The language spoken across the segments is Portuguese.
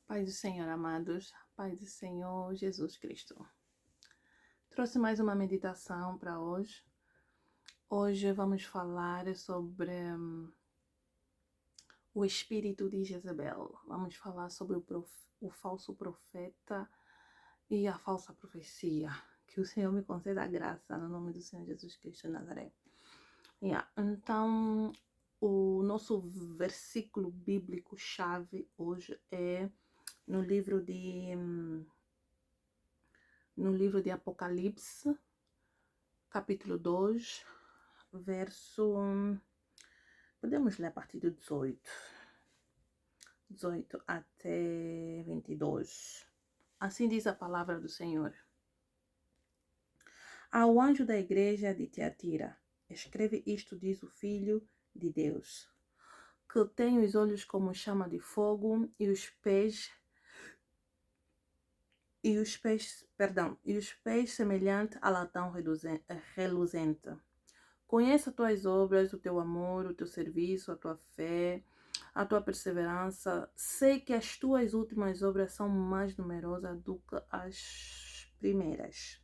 Pai do Senhor, amados, Pai do Senhor Jesus Cristo. Trouxe mais uma meditação para hoje. Hoje vamos falar sobre o espírito de Jezebel. Vamos falar sobre o falso profeta e a falsa profecia. Que o Senhor me conceda a graça no nome do Senhor Jesus Cristo de Nazaré. Então, o nosso versículo bíblico chave hoje é no livro de Apocalipse, capítulo 2, verso... Podemos ler a partir do 18 até 22. Assim diz a palavra do Senhor. Ao anjo da igreja de Tiatira, escreve isto, diz o Filho de Deus, que tem os olhos como chama de fogo e os pés semelhante a latão reluzente. Conheço as tuas obras, o teu amor, o teu serviço, a tua fé, a tua perseverança. Sei que as tuas últimas obras são mais numerosas do que as primeiras.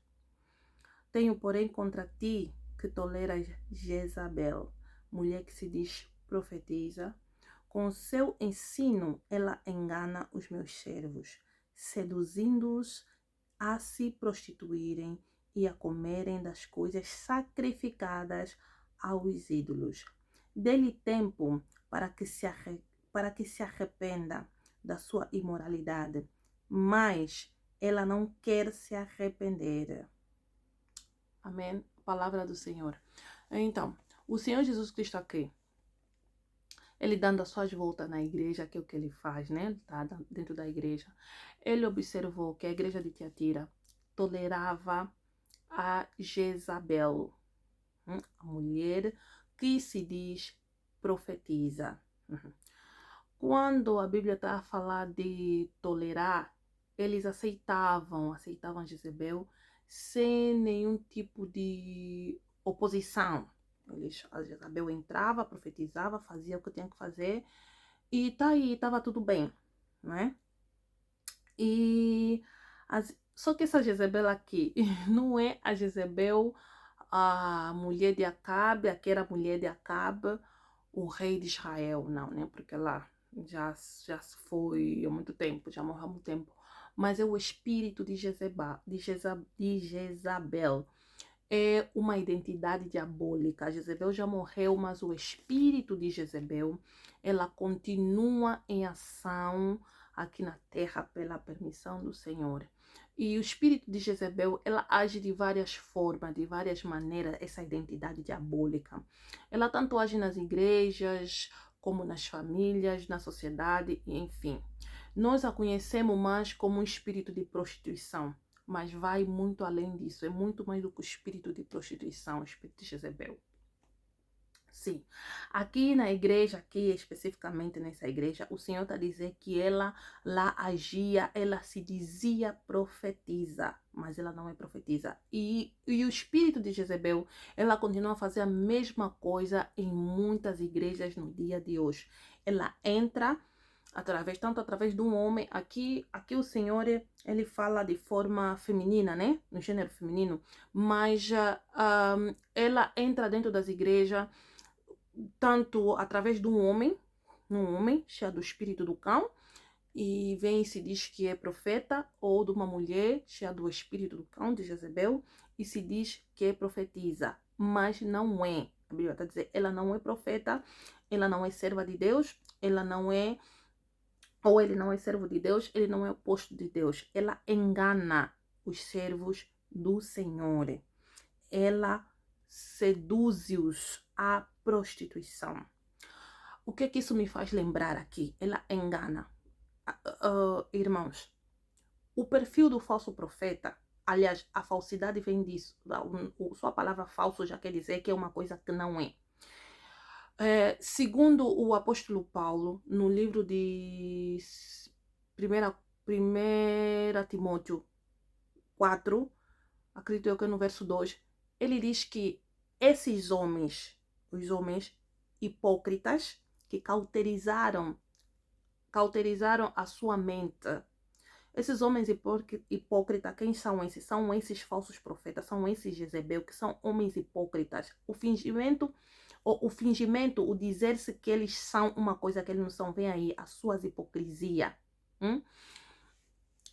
Tenho, porém, contra ti que toleras Jezabel, mulher que se diz profetiza. Com seu ensino, ela engana os meus servos, seduzindo-os a se prostituírem e a comerem das coisas sacrificadas aos ídolos. Dê-lhe tempo para que se arrependa da sua imoralidade, mas ela não quer se arrepender. Amém? Palavra do Senhor. Então, o Senhor Jesus Cristo aqui, ele dando as suas voltas na igreja, que é o que ele faz, né? Ele está dentro da igreja. Ele observou que a igreja de Tiatira tolerava a Jezabel, a mulher que se diz profetiza. Quando a Bíblia está a falar de tolerar, eles aceitavam Jezabel sem nenhum tipo de oposição. A Jezabel entrava, profetizava, fazia o que tinha que fazer e tá aí, estava tudo bem, não é? Só que essa Jezebel aqui não é a Jezebel, a mulher de Acabe, aquela mulher de Acabe, o rei de Israel, não, né? Porque ela já se foi há muito tempo, já morreu há muito tempo. Mas é o espírito de Jezabel. É uma identidade diabólica. A Jezebel já morreu, mas o espírito de Jezebel, ela continua em ação aqui na terra pela permissão do Senhor. E o espírito de Jezebel, ela age de várias formas, de várias maneiras, essa identidade diabólica. Ela tanto age nas igrejas, como nas famílias, na sociedade, enfim. Nós a conhecemos mais como um espírito de prostituição, mas vai muito além disso. É muito mais do que o espírito de prostituição, o espírito de Jezebel. Sim, aqui na igreja, aqui especificamente nessa igreja, o Senhor está a dizer que ela lá agia, ela se dizia profetiza, mas ela não é profetiza. E o espírito de Jezebel, ela continua a fazer a mesma coisa em muitas igrejas no dia de hoje. Ela entra tanto através de um homem, aqui o Senhor, ele fala de forma feminina, né? No gênero feminino, mas ela entra dentro das igrejas, tanto através de um homem cheio do espírito do cão, e vem e se diz que é profeta, ou de uma mulher cheia do espírito do cão, de Jezebel, e se diz que é profetiza, mas não é. A Bíblia está dizendo, ela não é profeta, ela não é serva de Deus, ela não é, ou ele não é servo de Deus, ele não é o posto de Deus. Ela engana os servos do Senhor. Ela seduz-os à prostituição. O que isso me faz lembrar aqui? Ela engana. Irmãos, o perfil do falso profeta, aliás, a falsidade vem disso. Só a palavra falso já quer dizer que é uma coisa que não é. Segundo o apóstolo Paulo, no livro de 1 Timóteo 4, acredito eu que é no verso 2, ele diz que esses homens, os homens hipócritas, que cauterizaram cauterizaram a sua mente. Esses homens hipócritas, quem são esses? São esses falsos profetas, são esses Jezebel, que são homens hipócritas. O dizer-se que eles são uma coisa que eles não são, vem aí, as suas hipocrisias.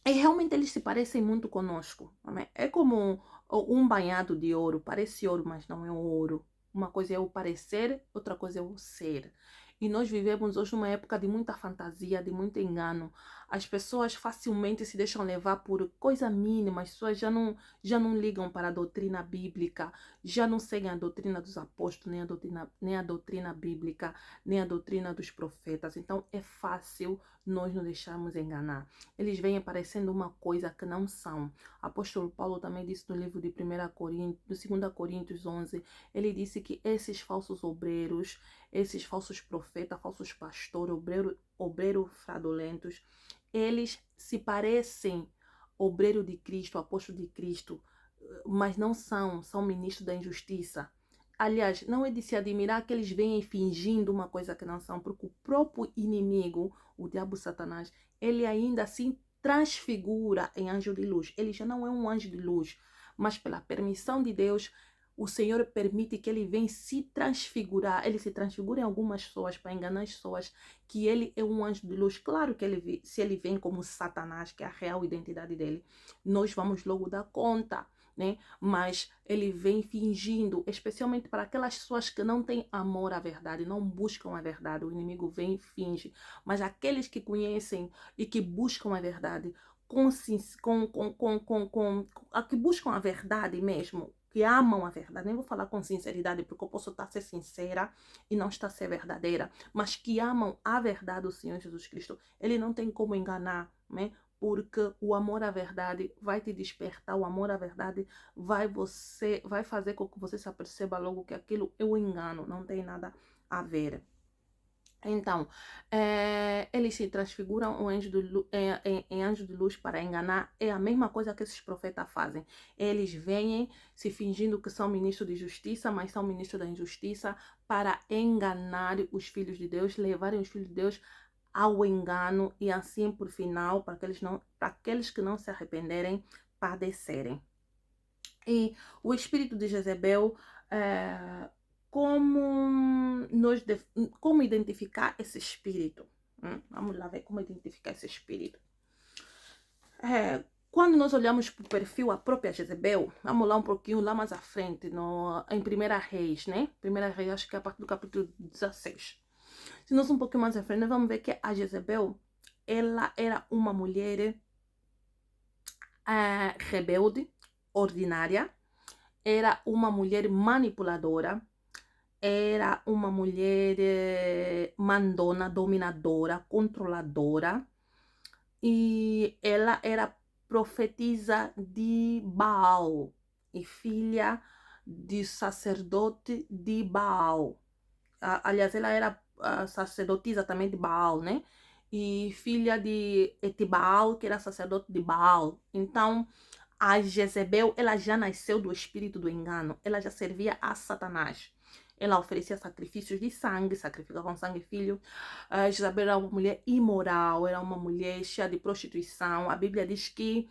E realmente eles se parecem muito conosco. Amém? É como um banhado de ouro, parece ouro, mas não é ouro. Uma coisa é o parecer, outra coisa é o ser. E nós vivemos hoje uma época de muita fantasia, de muito engano. As pessoas facilmente se deixam levar por coisa mínima, as pessoas já não ligam para a doutrina bíblica, já não seguem a doutrina dos apóstolos, nem a doutrina bíblica, nem a doutrina dos profetas. Então é fácil nós nos deixarmos enganar. Eles vêm parecendo uma coisa que não são. O apóstolo Paulo também disse no livro de 2 Coríntios 11, ele disse que esses falsos obreiros, esses falsos profetas, falsos pastores, obreiros fraudulentos, eles se parecem obreiro de Cristo, apóstolo de Cristo, mas não são ministros da injustiça. Aliás, não é de se admirar que eles venham fingindo uma coisa que não são, porque o próprio inimigo, o diabo Satanás, ele ainda assim transfigura em anjo de luz. Ele já não é um anjo de luz, mas pela permissão de Deus, o Senhor permite que ele venha se transfigurar. Ele se transfigura em algumas pessoas para enganar as pessoas que ele é um anjo de luz. Claro que se ele vem como Satanás, que é a real identidade dele, nós vamos logo dar conta, né? Mas ele vem fingindo, especialmente para aquelas pessoas que não têm amor à verdade, não buscam a verdade. O inimigo vem e finge. Mas aqueles que conhecem e que buscam a verdade, que buscam a verdade mesmo, que amam a verdade, nem vou falar com sinceridade, porque eu posso estar a ser sincera e não estar a ser verdadeira, mas que amam a verdade do Senhor Jesus Cristo, ele não tem como enganar, né? Porque o amor à verdade vai te despertar, o amor à verdade vai fazer com que você se aperceba logo que aquilo é um engano, não tem nada a ver. Então, eles se transfiguram em anjo de luz para enganar. É a mesma coisa que esses profetas fazem. Eles vêm se fingindo que são ministros de justiça, mas são ministros da injustiça, para enganar os filhos de Deus, levarem os filhos de Deus ao engano e assim, por final, para aqueles que não se arrependerem, padecerem. E o espírito de Jezebel, como identificar esse espírito? Vamos lá ver como identificar esse espírito. Quando nós olhamos para o perfil, a própria Jezebel, vamos lá um pouquinho lá mais à frente, em 1 Reis, né? 1 Reis, acho que é a partir do capítulo 16. Se nós um pouquinho mais à frente, nós vamos ver que a Jezebel, ela era uma mulher rebelde, ordinária, era uma mulher manipuladora, era uma mulher mandona, dominadora, controladora, e ela era profetisa de Baal e filha de sacerdote de Baal. Aliás, ela era sacerdotisa também de Baal, né? E filha de Etibaal, que era sacerdote de Baal. Então, a Jezebel, ela já nasceu do espírito do engano. Ela já servia a Satanás. Ela oferecia sacrifícios de sangue, sacrificava um sangue filho. A Jezabel era uma mulher imoral, era uma mulher cheia de prostituição. A Bíblia diz que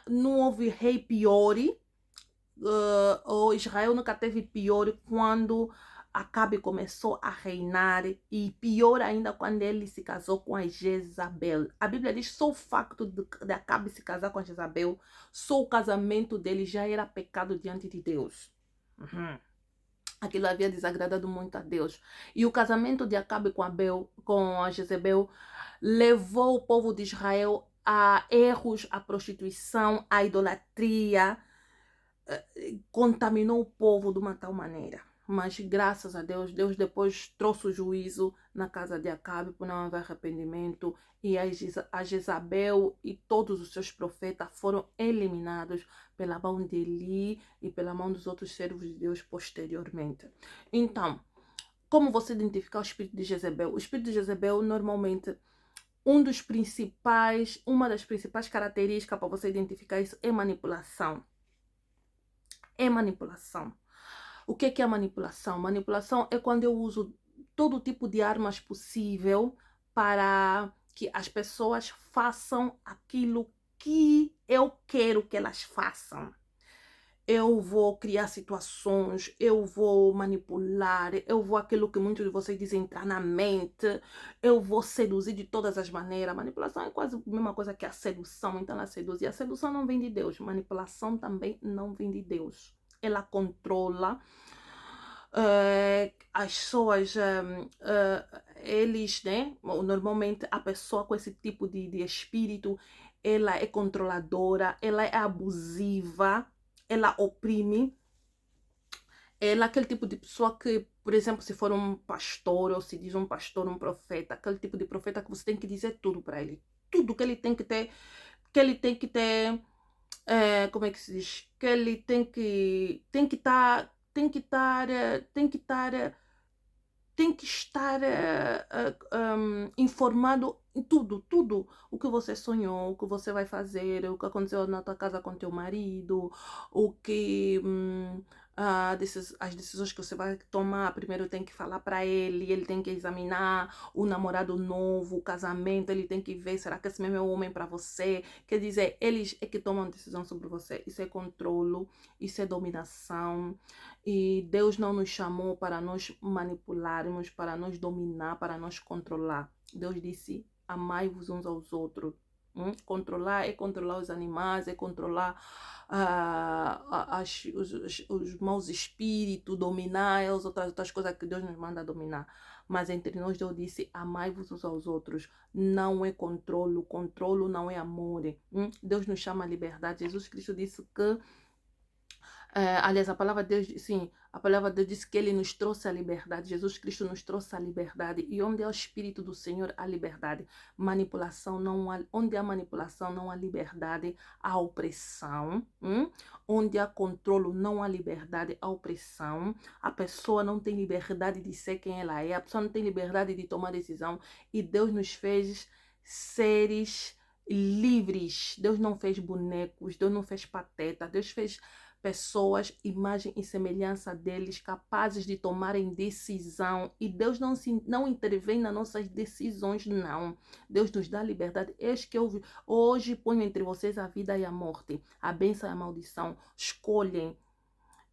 não houve rei pior, ou Israel nunca teve pior quando Acabe começou a reinar, e pior ainda quando ele se casou com a Jezabel. A Bíblia diz só o facto de Acabe se casar com a Jezabel, só o casamento dele já era pecado diante de Deus. Aquilo havia desagradado muito a Deus. E o casamento de Acabe com a Jezebel levou o povo de Israel a erros, a prostituição, a idolatria, contaminou o povo de uma tal maneira. Mas graças a Deus, Deus depois trouxe o juízo na casa de Acabe por não haver arrependimento, e a Jezabel e todos os seus profetas foram eliminados pela mão de Eli e pela mão dos outros servos de Deus posteriormente. Então, como você identificar o espírito de Jezebel? O espírito de Jezebel, normalmente, uma das principais características para você identificar isso é manipulação. É manipulação. O que é manipulação? Manipulação é quando eu uso todo tipo de armas possível para que as pessoas façam aquilo que eu quero que elas façam. Eu vou criar situações, eu vou manipular, eu vou aquilo que muitos de vocês dizem entrar na mente, eu vou seduzir de todas as maneiras. Manipulação é quase a mesma coisa que a sedução, então ela seduz. E a sedução não vem de Deus, manipulação também não vem de Deus. Ela controla as pessoas, eles, né? Normalmente a pessoa com esse tipo de espírito, ela é controladora, ela é abusiva, ela oprime. Ela é aquele tipo de pessoa que, por exemplo, se for um pastor, ou se diz um pastor, um profeta, aquele tipo de profeta que você tem que dizer tudo para ele. Tudo que ele tem que ter, como é que se diz? Que ele tem que estar, tem que estar, tem que estar, tem que estar informado em tudo, tudo. O que você sonhou, o que você vai fazer, o que aconteceu na tua casa com teu marido, o que as decisões que você vai tomar. Primeiro tem que falar para ele tem que examinar o namorado novo, o casamento, ele tem que ver, será que esse mesmo é o homem para você? Quer dizer, eles é que tomam decisão sobre você. Isso é controlo, isso é dominação. E Deus não nos chamou para nós manipularmos, para nos dominar, para nos controlar. Deus disse: amai-vos uns aos outros. Controlar é controlar os animais, é controlar os maus espíritos, dominar as outras coisas que Deus nos manda dominar. Mas entre nós, Deus disse: amai-vos uns aos outros. Não é controlo, controlo não é amor. Deus nos chama a liberdade. Jesus Cristo disse que aliás, a palavra de Deus, sim, a palavra de Deus diz que Ele nos trouxe a liberdade. Jesus Cristo nos trouxe a liberdade. E onde é o Espírito do Senhor, há liberdade. Manipulação não há, onde há manipulação, não há liberdade, há opressão. Onde há controlo, não há liberdade, há opressão. A pessoa não tem liberdade de ser quem ela é. A pessoa não tem liberdade de tomar decisão. E Deus nos fez seres livres. Deus não fez bonecos, Deus não fez pateta, Deus fez pessoas, imagem e semelhança deles, capazes de tomarem decisão. E Deus não intervém nas nossas decisões, não. Deus nos dá liberdade. Eis que eu hoje ponho entre vocês a vida e a morte, a bênção e a maldição. Escolhem.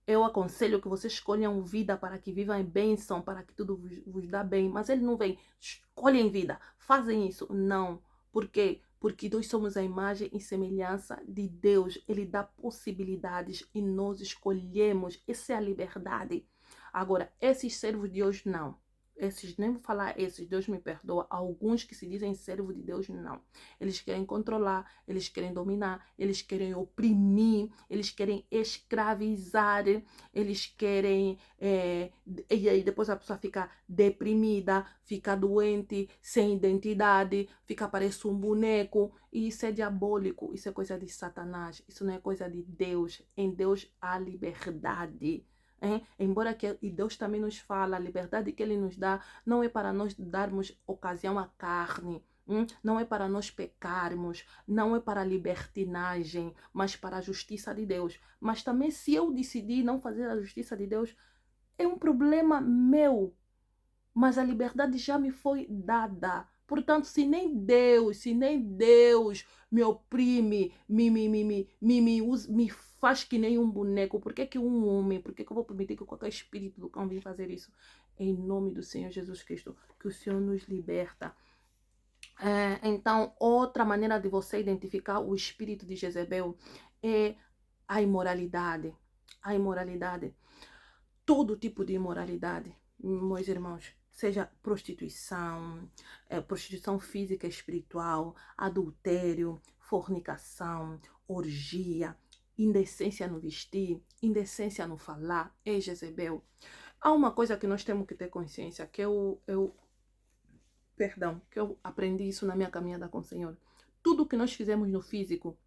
Eu aconselho que vocês escolham vida para que vivam em bênção, para que tudo vos dá bem. Mas ele não vem, escolhem vida, fazem isso. Não. Por quê? Porque nós somos a imagem e semelhança de Deus. Ele dá possibilidades e nós escolhemos. Essa é a liberdade. Agora, esses servos de hoje não. Esses, nem vou falar esses, Deus me perdoa. Alguns que se dizem servo de Deus, não. Eles querem controlar, eles querem dominar, eles querem oprimir, eles querem escravizar, eles querem... e aí depois a pessoa fica deprimida, fica doente, sem identidade, fica parece um boneco. E isso é diabólico, isso é coisa de Satanás, isso não é coisa de Deus. Em Deus há liberdade. Embora que e Deus também nos fala, a liberdade que Ele nos dá não é para nós darmos ocasião à carne, não é para nós pecarmos, não é para a libertinagem, mas para a justiça de Deus. Mas também se eu decidir não fazer a justiça de Deus, é um problema meu, mas a liberdade já me foi dada. Portanto, se nem Deus me oprime, me faz que nem um boneco, por que que um homem, por que que eu vou permitir que qualquer espírito do cão venha fazer isso? Em nome do Senhor Jesus Cristo, que o Senhor nos liberta. Então, outra maneira de você identificar o espírito de Jezebel é a imoralidade. A imoralidade. Todo tipo de imoralidade, meus irmãos. Seja prostituição, prostituição física e espiritual, adultério, fornicação, orgia, indecência no vestir, indecência no falar, é Jezebel. Há uma coisa que nós temos que ter consciência, que que eu aprendi isso na minha caminhada com o Senhor. Tudo que nós fizemos no físico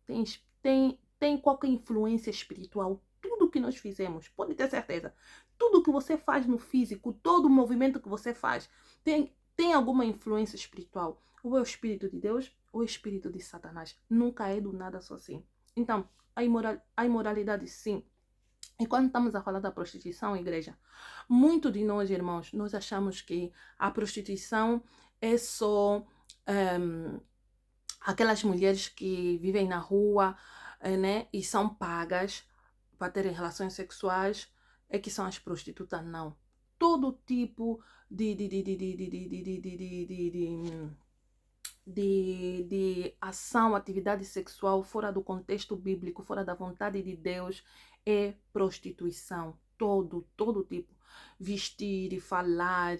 tem qualquer influência espiritual. Tudo que nós fizemos, pode ter certeza. Tudo que você faz no físico, todo movimento que você faz, tem alguma influência espiritual. Ou é o Espírito de Deus, ou é o Espírito de Satanás. Nunca é do nada só assim. Então, a imoralidade, sim, E quando estamos a falar da prostituição, igreja, muito de nós, irmãos, nós achamos que a prostituição é só aquelas mulheres que vivem na rua, né, e são pagas para terem relações sexuais, é que são as prostitutas. Não. Todo tipo de ação, atividade sexual fora do contexto bíblico, fora da vontade de Deus, é prostituição. Todo tipo. Vestir e falar,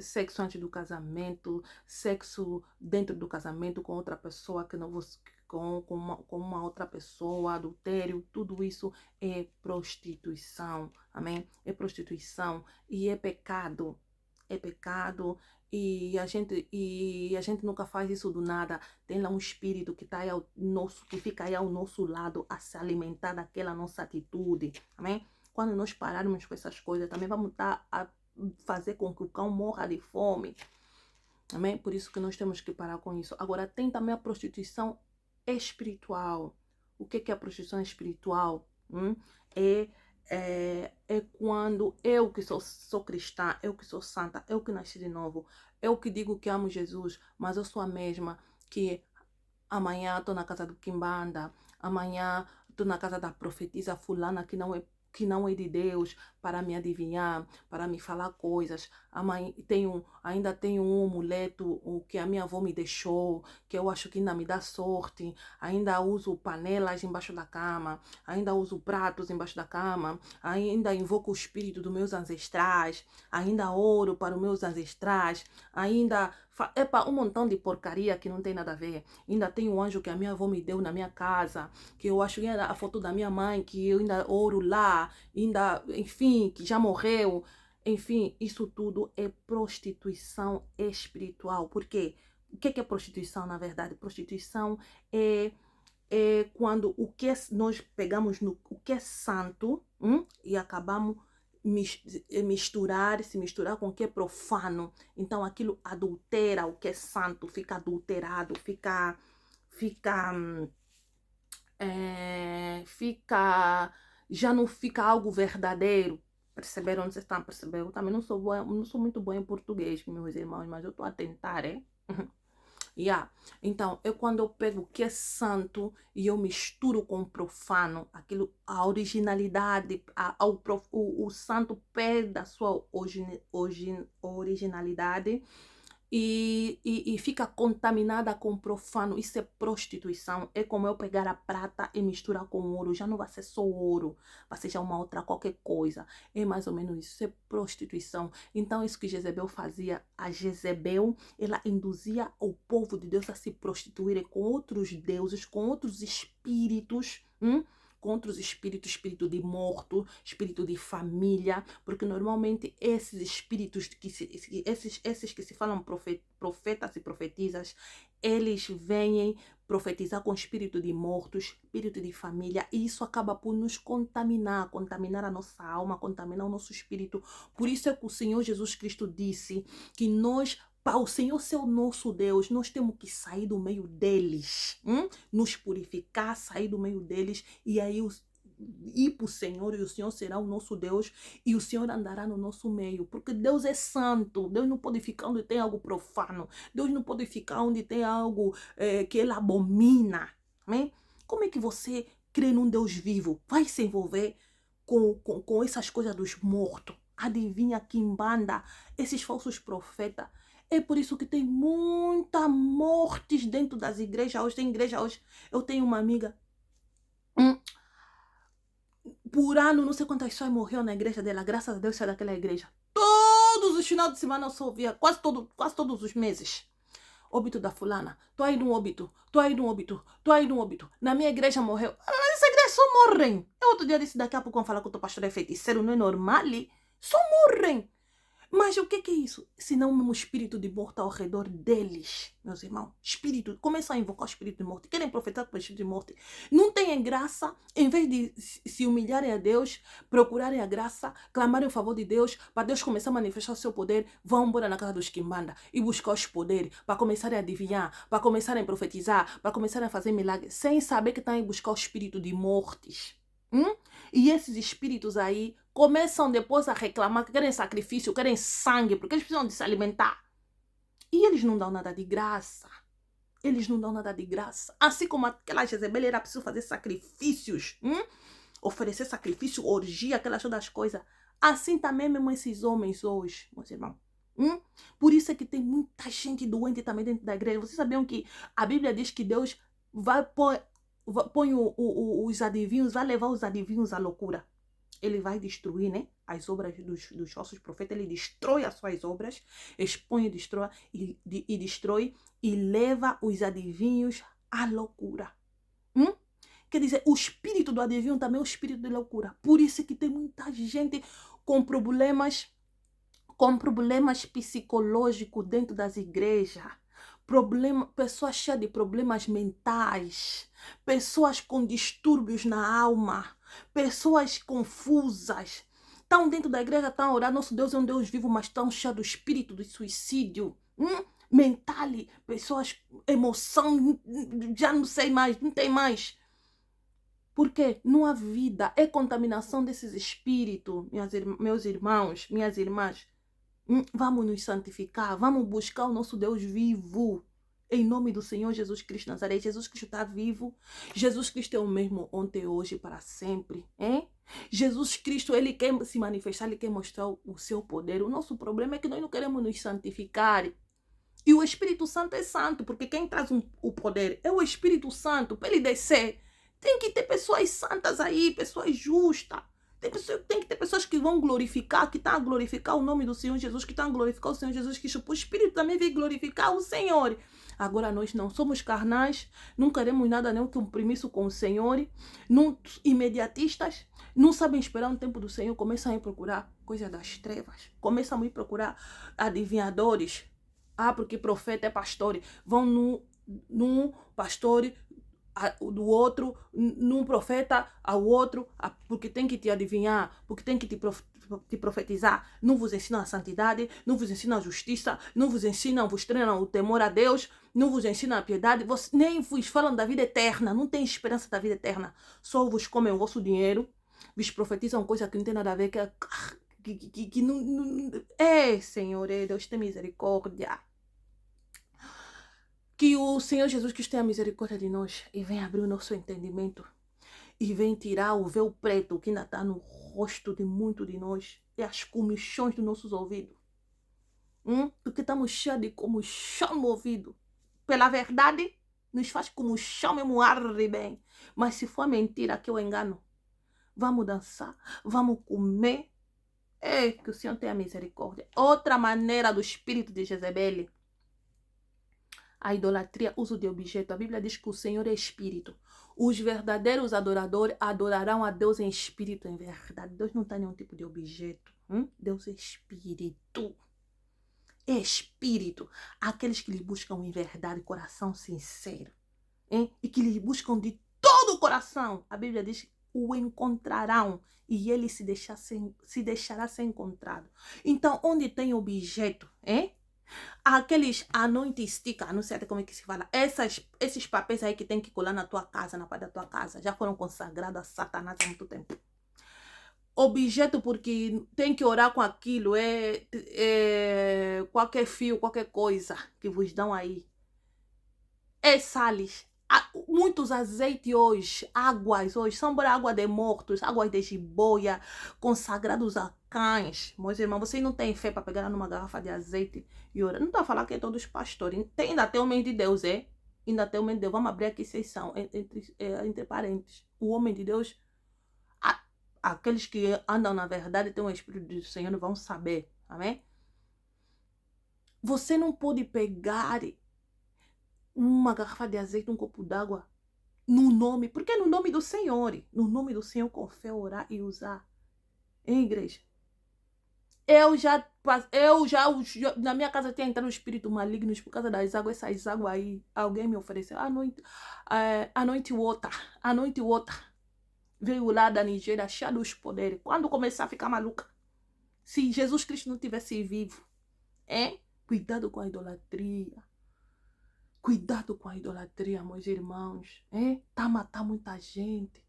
sexo antes do casamento, sexo dentro do casamento com outra pessoa que não você com uma outra pessoa, adultério, tudo isso é prostituição, amém? É prostituição e é pecado. É pecado e a gente nunca faz isso do nada. Tem lá um espírito que tá aí que fica aí ao nosso lado a se alimentar daquela nossa atitude, amém? Quando nós pararmos com essas coisas, também vamos estar a fazer com que o cão morra de fome, amém? Por isso que nós temos que parar com isso. Agora, tem também a prostituição espiritual. O que é a prostituição espiritual? É é quando eu que sou cristã, eu que sou santa, eu que nasci de novo, eu que digo que amo Jesus, mas eu sou a mesma que amanhã estou na casa do Kimbanda, amanhã estou na casa da profetisa fulana que não é de Deus para me adivinhar, para me falar coisas. Ainda tenho um amuleto o que a minha avó me deixou, que eu acho que ainda me dá sorte. Ainda uso panelas embaixo da cama, ainda uso pratos embaixo da cama, ainda invoco o espírito dos meus ancestrais, ainda oro para os meus ancestrais, ainda um montão de porcaria que não tem nada a ver. Ainda tem um anjo que a minha avó me deu na minha casa, que eu acho que ainda a foto da minha mãe, que eu ainda oro lá, ainda, enfim, que já morreu. Enfim, isso tudo é prostituição espiritual. Por quê? O que é prostituição, na verdade? Prostituição é quando nós pegamos o que é santo e acabamos se misturar com o que é profano. Então aquilo adultera o que é santo, fica adulterado, já não fica algo verdadeiro. Perceberam onde vocês estão a perceber? Eu também não sou muito boa em português, meus irmãos, mas eu estou a tentar, é? Yeah. Então, quando eu pego o que é santo e eu misturo com o profano, a originalidade, o santo perde a sua originalidade e fica contaminada com o profano. Isso é prostituição. É como eu pegar a prata e misturar com ouro. Já não vai ser só ouro, vai ser já uma outra qualquer coisa. É mais ou menos isso. Isso é prostituição. Então, isso que Jezebel fazia. A Jezebel, ela induzia o povo de Deus a se prostituírem com outros deuses, com outros espíritos, contra os espíritos, espírito de morto, espírito de família, porque normalmente esses espíritos, esses que se falam profetas e profetisas, eles vêm profetizar com espírito de mortos, espírito de família, e isso acaba por nos contaminar a nossa alma, contaminar o nosso espírito. Por isso é que o Senhor Jesus Cristo disse que nós, para o Senhor ser o nosso Deus, nós temos que sair do meio deles, nos purificar, sair do meio deles e aí ir para o Senhor, e o Senhor será o nosso Deus e o Senhor andará no nosso meio, porque Deus é santo. Deus não pode ficar onde tem algo profano, Deus não pode ficar onde tem algo que Ele abomina, amém? Como é que você crê num Deus vivo? Vai se envolver com essas coisas dos mortos? Adivinha, quimbanda, esses falsos profetas. É por isso que tem muita mortes dentro das igrejas hoje. Tem igreja hoje. Eu tenho uma amiga. Por ano, não sei quantas pessoas morreu na igreja dela. Graças a Deus, sai daquela igreja. Todos os finais de semana eu só via. Quase todos os meses. Óbito da fulana. Tô aí no óbito. Tô aí no óbito. Tô aí no óbito. Na minha igreja morreu. Mas essa igreja só morrem. Eu outro dia disse, daqui a pouco vão falar que o teu pastor é feiticeiro. Não é normal? Só morrem. Mas o que é isso? Se não um espírito de morte ao redor deles, meus irmãos. Espírito, começam a invocar o espírito de morte. Querem profetizar com o espírito de morte. Não têm graça, em vez de se humilharem a Deus, procurarem a graça, clamarem o favor de Deus, para Deus começar a manifestar o seu poder, vão embora na casa dos quimbanda e buscar os poderes, para começarem a adivinhar, para começarem a profetizar, para começarem a fazer milagres, sem saber que estão a buscar o espírito de mortes. E esses espíritos aí começam depois a reclamar que querem sacrifício, querem sangue, porque eles precisam de se alimentar. E eles não dão nada de graça. Eles não dão nada de graça. Assim como aquela Jezebel era preciso fazer sacrifícios. Oferecer sacrifício, orgia, aquelas todas as coisas. Assim também mesmo esses homens hoje, meus irmãos. Por isso é que tem muita gente doente também dentro da igreja. Vocês sabiam que a Bíblia diz que Deus vai põe os adivinhos, vai levar os adivinhos à loucura. Ele vai destruir, né, as obras dos falsos profetas. Ele destrói as suas obras, expõe, destrói e destrói e leva os adivinhos à loucura. Quer dizer, o espírito do adivinho também é o espírito de loucura. Por isso é que tem muita gente com problemas psicológicos dentro das igrejas. Pessoas cheias de problemas mentais, pessoas com distúrbios na alma, pessoas confusas. Estão dentro da igreja, estão a orar, nosso Deus é um Deus vivo, mas estão cheios do espírito de suicídio. Mental, pessoas, emoção, já não sei mais, não tem mais. Porque não há vida, é contaminação desses espíritos, meus irmãos, minhas irmãs. Vamos nos santificar, vamos buscar o nosso Deus vivo. Em nome do Senhor Jesus Cristo Nazaré. Jesus Cristo está vivo. Jesus Cristo é o mesmo ontem, hoje, para sempre. Hein? Jesus Cristo, ele quer se manifestar, ele quer mostrar o seu poder. O nosso problema é que nós não queremos nos santificar. E o Espírito Santo é santo, porque quem traz o poder é o Espírito Santo. Para ele descer, tem que ter pessoas santas aí, pessoas justas. Tem que ter pessoas que vão glorificar, que estão a glorificar o nome do Senhor Jesus, que estão a glorificar o Senhor Jesus Cristo. O Espírito também vem glorificar o Senhor. Agora nós não somos carnais, não queremos nada nem compromisso com o Senhor, não imediatistas, não sabem esperar um tempo do Senhor, começam a ir procurar coisas das trevas, começam a ir procurar adivinhadores. Porque profeta é pastor, vão num pastor do outro, num profeta ao outro, porque tem que te adivinhar, porque tem que te profetizar. Não vos ensina a santidade, não vos ensina a justiça, não vos ensina, vos treinam o temor a Deus, não vos ensina a piedade, nem vos falam da vida eterna, não tem esperança da vida eterna. Só vos comem o vosso dinheiro, vos profetizam coisa que não tem nada a ver, que não... Senhor, Deus tem misericórdia. Que o Senhor Jesus Cristo tenha misericórdia de nós e venha abrir o nosso entendimento e venha tirar o véu preto que ainda está no rosto de muito de nós e as comichões dos nossos ouvidos. Porque estamos cheios de comichão no ouvido. Pela verdade, nos faz comichão mesmo arde bem. Mas se for mentira que eu engano, vamos dançar, vamos comer. Que o Senhor tenha misericórdia. Outra maneira do espírito de Jezebel, a idolatria, uso de objeto. A Bíblia diz que o Senhor é espírito. Os verdadeiros adoradores adorarão a Deus em espírito, em verdade. Deus não tem nenhum tipo de objeto. Deus é espírito. É espírito. Aqueles que lhe buscam em verdade, coração sincero. E que lhe buscam de todo o coração. A Bíblia diz que o encontrarão e ele se deixará ser encontrado. Então, onde tem objeto, aqueles anointing sticker, não sei até como é que se fala, esses papéis aí que tem que colar na tua casa, na parede da tua casa, já foram consagrados a Satanás há muito tempo. Objeto porque tem que orar com aquilo, qualquer fio, qualquer coisa que vos dão aí. Sales. Muitos azeites hoje, águas hoje, são água de mortos, águas de jiboia, consagrados a cães. Meus irmãos, vocês não têm fé para pegar numa garrafa de azeite e orar. Não estou a falar que é todos pastores. Ainda tem o homem de Deus, Ainda tem o homem de Deus. Vamos abrir aqui exceção, entre parênteses. O homem de Deus, aqueles que andam na verdade, têm o Espírito do Senhor, vão saber. Amém? Você não pode pegar uma garrafa de azeite, um copo d'água, no nome, porque é no nome do Senhor. No nome do Senhor, com fé, orar e usar. Igreja? Na minha casa tinha entrado espíritos malignos por causa das águas, essas águas aí. Alguém me ofereceu, anointe water. Veio lá da Nigéria, cheia dos poderes. Quando começar a ficar maluca, se Jesus Cristo não tivesse vivo, cuidado com a idolatria. Cuidado com a idolatria, meus irmãos. Tá a matar muita gente.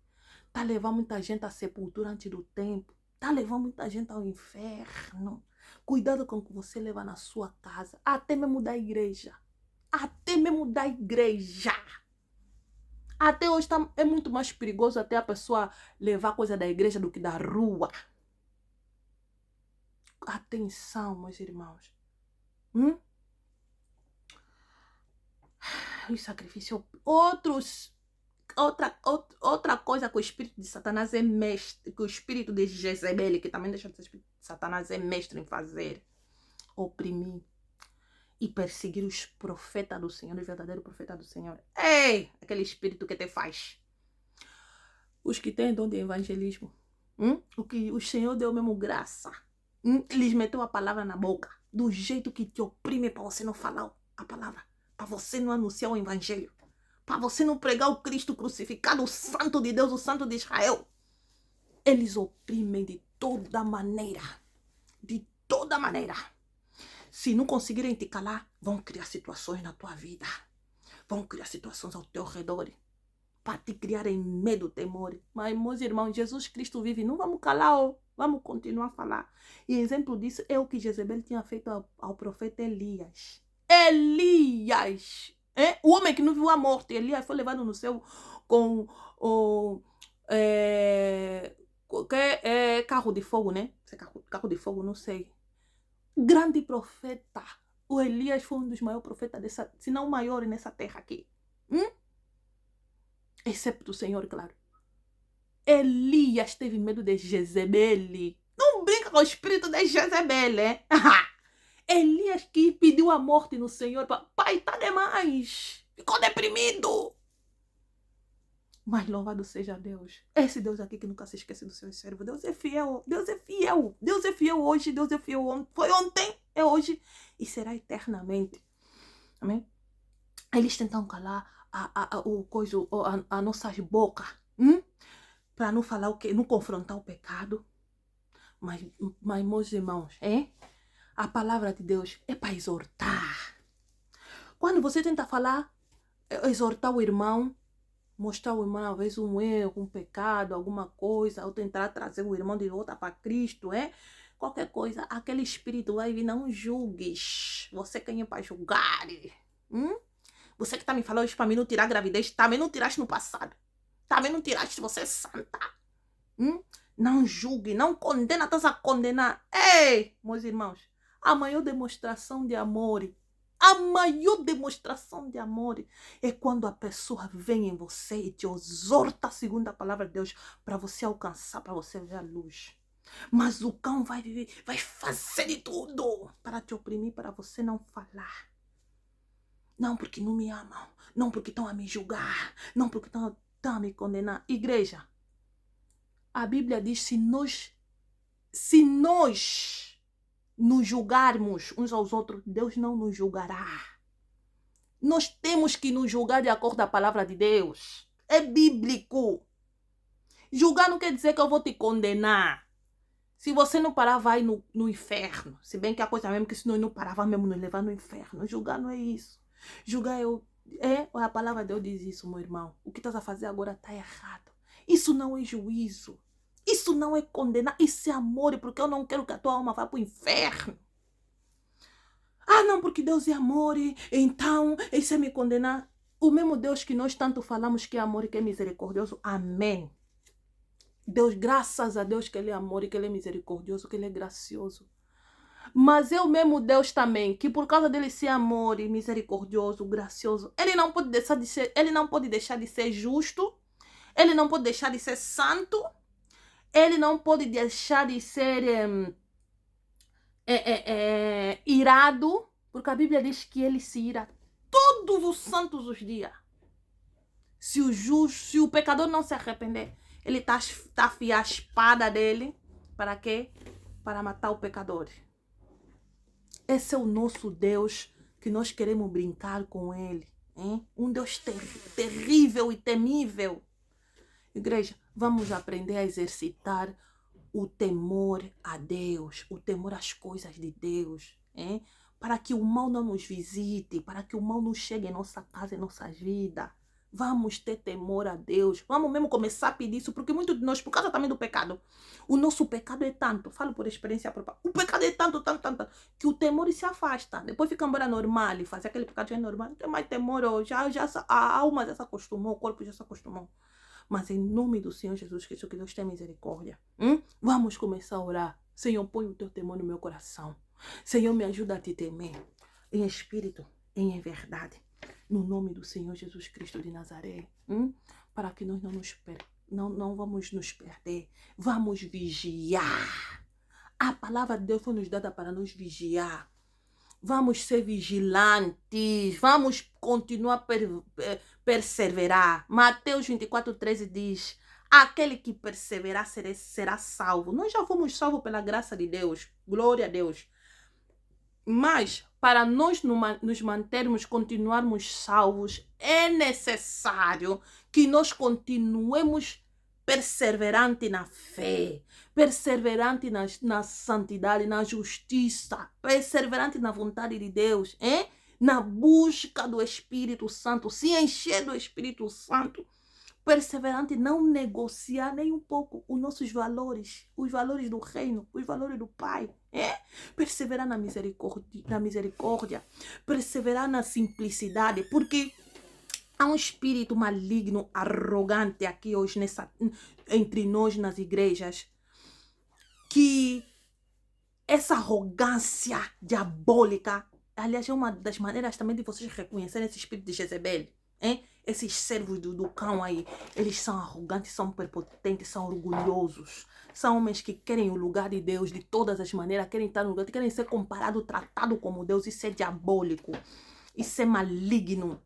Está levando muita gente à sepultura antes do tempo. Está levando muita gente ao inferno. Cuidado com o que você leva na sua casa. Até mesmo da igreja. Até mesmo da igreja. Até hoje é muito mais perigoso até a pessoa levar coisa da igreja do que da rua. Atenção, meus irmãos. O sacrifício. Outra coisa que o espírito de Satanás é mestre, que o espírito de Jezebel, que também deixa de ser espírito de Satanás, é mestre em fazer. Oprimir e perseguir os profetas do Senhor, os verdadeiros profetas do Senhor. Ei, aquele espírito que te faz. Os que têm dom de evangelismo. O que o Senhor deu mesmo graça. Eles meteu a palavra na boca. Do jeito que te oprime para você não falar a palavra. Para você não anunciar o evangelho. Para você não pregar o Cristo crucificado, o santo de Deus, o santo de Israel. Eles oprimem de toda maneira. De toda maneira. Se não conseguirem te calar, vão criar situações na tua vida. Vão criar situações ao teu redor. Para te criarem medo, temor. Mas, meus irmãos, Jesus Cristo vive. Não vamos calar, vamos continuar a falar. E exemplo disso é o que Jezebel tinha feito ao profeta Elias. Elias! O homem que não viu a morte. Elias foi levado no céu com o... carro de fogo, né? Carro de fogo, não sei. Grande profeta. O Elias foi um dos maiores profetas se não o maior nessa terra aqui. Excepto o Senhor, claro. Elias teve medo de Jezebel. Não brinca com o espírito de Jezebel, hein? Elias que pediu a morte no Senhor. Pai, tá demais. Ficou deprimido. Mas louvado seja Deus. Esse Deus aqui que nunca se esquece do seu servo. Deus é fiel. Deus é fiel. Deus é fiel hoje. Deus é fiel ontem. Foi ontem, é hoje e será eternamente. Amém? Eles tentam calar a nossas bocas. Para não falar o quê? Não confrontar o pecado. Mas meus irmãos, a palavra de Deus é para exortar. Quando você tenta falar, exortar o irmão, mostrar ao irmão, às vezes, um erro, um pecado, alguma coisa, ou tentar trazer o irmão de volta para Cristo, qualquer coisa, aquele espírito vai vir, não julgues. Você quem é para julgar? Você que está me falando isso para mim não tirar a gravidez, também não tiraste no passado. Também não tiraste, você é santa. Não julgue, não condena, estás a condenar. Ei, meus irmãos, a maior demonstração de amor, é quando a pessoa vem em você e te exorta segundo a palavra de Deus para você alcançar, para você ver a luz. Mas o cão vai fazer de tudo para te oprimir, para você não falar. Não porque não me amam, não porque estão a me julgar, não porque estão a me condenar. Igreja, a Bíblia diz, se nós nos julgarmos uns aos outros, Deus não nos julgará. Nós temos que nos julgar de acordo com a palavra de Deus. É bíblico. Julgar não quer dizer que eu vou te condenar. Se você não parar, vai no inferno. Se bem que a coisa mesmo que se nós não parar, vai mesmo nos levar no inferno. Julgar não é isso. Julgar a palavra de Deus diz isso, meu irmão. O que estás a fazer agora está errado. Isso não é juízo. Isso não é condenar. Isso é amor, porque eu não quero que a tua alma vá para o inferno. Não, porque Deus é amor, então isso é me condenar. O mesmo Deus que nós tanto falamos que é amor e que é misericordioso. Amém. Deus, graças a Deus que Ele é amor e que Ele é misericordioso, que Ele é gracioso. Mas é o mesmo Deus também, que por causa dele ser amor e misericordioso, gracioso, Ele não pode deixar de ser justo, Ele não pode deixar de ser santo, Ele não pode deixar de ser irado, porque a Bíblia diz que Ele se ira todos os santos os dias. Se o pecador não se arrepender, Ele tá a afiar a espada dele, para quê? Para matar o pecador. Esse é o nosso Deus que nós queremos brincar com Ele. Um Deus terrível e temível. Igreja, vamos aprender a exercitar o temor a Deus, o temor às coisas de Deus. Para que o mal não nos visite, para que o mal não chegue em nossa casa, em nossa vida. Vamos ter temor a Deus. Vamos mesmo começar a pedir isso, porque muito de nós, por causa também do pecado, o nosso pecado é tanto, falo por experiência própria, o pecado é tanto, que o temor se afasta. Depois fica embora normal, e fazer aquele pecado já é normal. Não tem mais temor, a alma já se acostumou, o corpo já se acostumou. Mas em nome do Senhor Jesus Cristo, que Deus tenha misericórdia. Vamos começar a orar. Senhor, põe o teu temor no meu coração. Senhor, me ajuda a te temer. Em espírito, em verdade. No nome do Senhor Jesus Cristo de Nazaré. Para que nós não vamos nos perder. Vamos vigiar. A palavra de Deus foi nos dada para nos vigiar. Vamos ser vigilantes. Vamos continuar a perseverar. Mateus 24:13 diz: aquele que perseverar será salvo. Nós já fomos salvos pela graça de Deus. Glória a Deus. Mas, para nós nos mantermos, continuarmos salvos, é necessário que nós continuemos perseverante na fé, perseverante na santidade, na justiça, perseverante na vontade de Deus, na busca do Espírito Santo, se encher do Espírito Santo, perseverante, não negociar nem um pouco os nossos valores, os valores do reino, os valores do Pai, perseverar na misericórdia, perseverar na simplicidade, porque há um espírito maligno, arrogante aqui hoje entre nós nas igrejas, que essa arrogância diabólica, aliás, é uma das maneiras também de vocês reconhecerem esse espírito de Jezebel, esses servos do cão aí, eles são arrogantes, são prepotentes, são orgulhosos. São homens que querem o lugar de Deus de todas as maneiras, querem estar no lugar, querem ser comparados, tratados como Deus. Isso é diabólico, isso é maligno.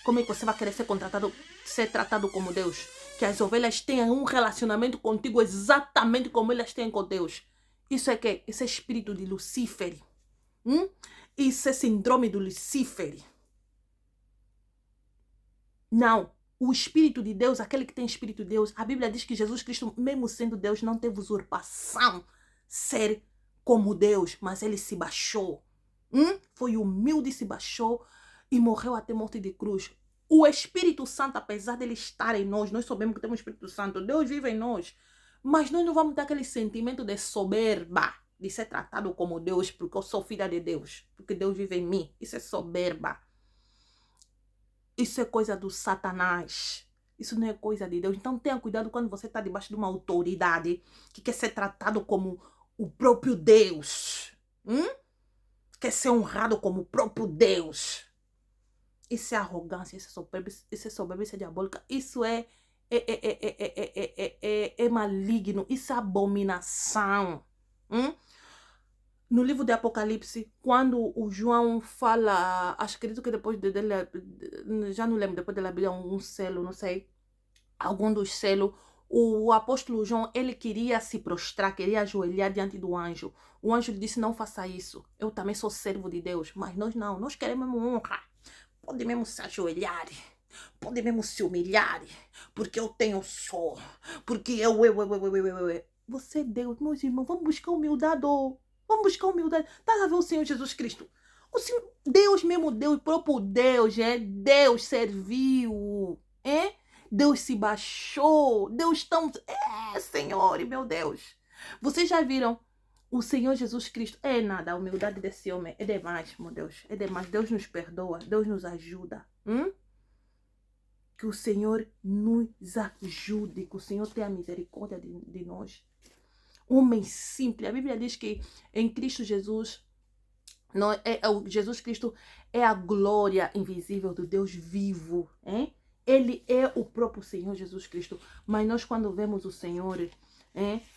Como é que você vai querer ser tratado como Deus? Que as ovelhas tenham um relacionamento contigo exatamente como elas têm com Deus. Isso é que? Isso é espírito de Lucífer. Isso é síndrome do Lucífer. Não, o Espírito de Deus, aquele que tem Espírito de Deus, a Bíblia diz que Jesus Cristo, mesmo sendo Deus, não teve usurpação ser como Deus, mas ele se baixou. Foi humilde, se baixou e morreu até morte de cruz. O Espírito Santo, apesar dele estar em nós, nós sabemos que temos o Espírito Santo, Deus vive em nós, mas nós não vamos ter aquele sentimento de soberba, de ser tratado como Deus, porque eu sou filha de Deus, porque Deus vive em mim. Isso é soberba. Isso é coisa do Satanás. Isso não é coisa de Deus. Então tenha cuidado quando você está debaixo de uma autoridade que quer ser tratado como o próprio Deus. Quer ser honrado como o próprio Deus. Isso é arrogância, isso é soberba, isso é diabólica. Isso é maligno. Isso é abominação. No livro de Apocalipse, quando o João fala, acredito que depois dele, já não lembro, depois dele abrir um selo, não sei, algum dos selos, o apóstolo João, ele queria se prostrar, queria ajoelhar diante do anjo. O anjo lhe disse, não faça isso, eu também sou servo de Deus, mas nós não, nós queremos honra, pode mesmo se ajoelhar, pode mesmo se humilhar, porque eu tenho só, porque eu. Você é Deus, meus irmãos, vamos buscar humildade, vamos buscar humildade. Tá a ver o Senhor Jesus Cristo? O Senhor, Deus mesmo, Deus, o próprio Deus, Deus serviu, Deus se baixou, Deus tão... Senhor, meu Deus. Vocês já viram o Senhor Jesus Cristo? É nada, a humildade desse homem é demais, meu Deus. É demais. Deus nos perdoa, Deus nos ajuda. Que o Senhor nos ajude, que o Senhor tenha misericórdia de nós. Homem simples. A Bíblia diz que em Cristo Jesus, Jesus Cristo é a glória invisível do Deus vivo. Ele é o próprio Senhor Jesus Cristo. Mas nós, quando vemos o Senhor,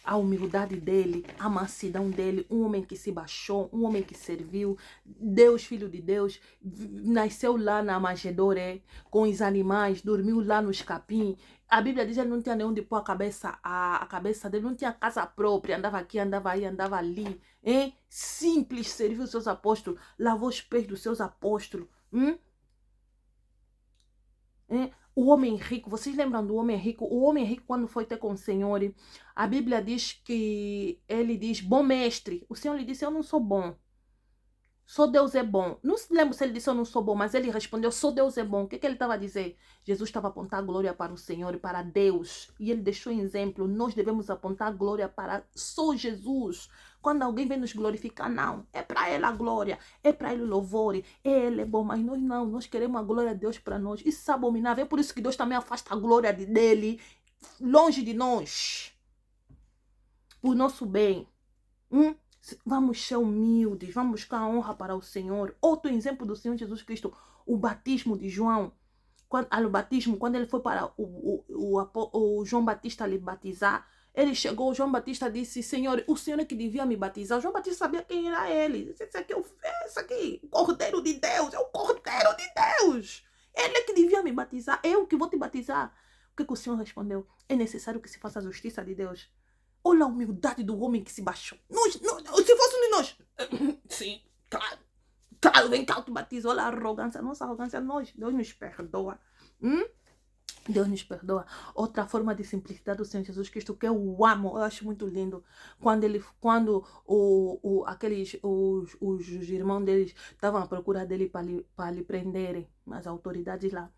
a humildade dele, a mansidão dele, um homem que se baixou, um homem que serviu, Deus, filho de Deus, nasceu lá na manjedoura, com os animais, dormiu lá nos capim. A Bíblia diz que ele não tinha nem onde pôr a cabeça dele, não tinha casa própria, andava aqui, andava aí, andava ali. Simples, serviu os seus apóstolos, lavou os pés dos seus apóstolos. O homem rico, vocês lembram do homem rico? O homem rico, quando foi ter com o Senhor, a Bíblia diz que ele diz, bom mestre. O Senhor lhe disse, eu não sou bom. Só Deus é bom. Não se lembra se ele disse eu não sou bom, mas ele respondeu, só Deus é bom. O que, que ele estava a dizer? Jesus estava a apontar a glória para o Senhor e para Deus. E ele deixou um exemplo. Nós devemos apontar a glória para só Jesus. Quando alguém vem nos glorificar, não. É para ele a glória. É para ele o louvor. Ele é bom, mas nós não. Nós queremos a glória de Deus para nós. Isso é abominável. É por isso que Deus também afasta a glória dele longe de nós. Por nosso bem. Vamos ser humildes, vamos buscar a honra para o Senhor. Outro exemplo do Senhor Jesus Cristo, o batismo de João. O batismo, quando ele foi para o João Batista lhe batizar, ele chegou, o João Batista disse, Senhor, o Senhor é que devia me batizar. O João Batista sabia quem era ele. Esse aqui, esse aqui, o Cordeiro de Deus, é o Cordeiro de Deus. Ele é que devia me batizar, eu que vou te batizar. O que o Senhor respondeu? É necessário que se faça a justiça de Deus. Olha a humildade do homem que se baixou. Se fosse um de nós. Sim, claro. Claro, vem cá, eu te batizo. Olha a arrogância. Nossa arrogância, nós. Deus nos perdoa. Deus nos perdoa. Outra forma de simplicidade do Senhor Jesus Cristo que eu amo, eu acho muito lindo. Quando os irmãos deles estavam à procura dele para lhe prenderem, as autoridades lá.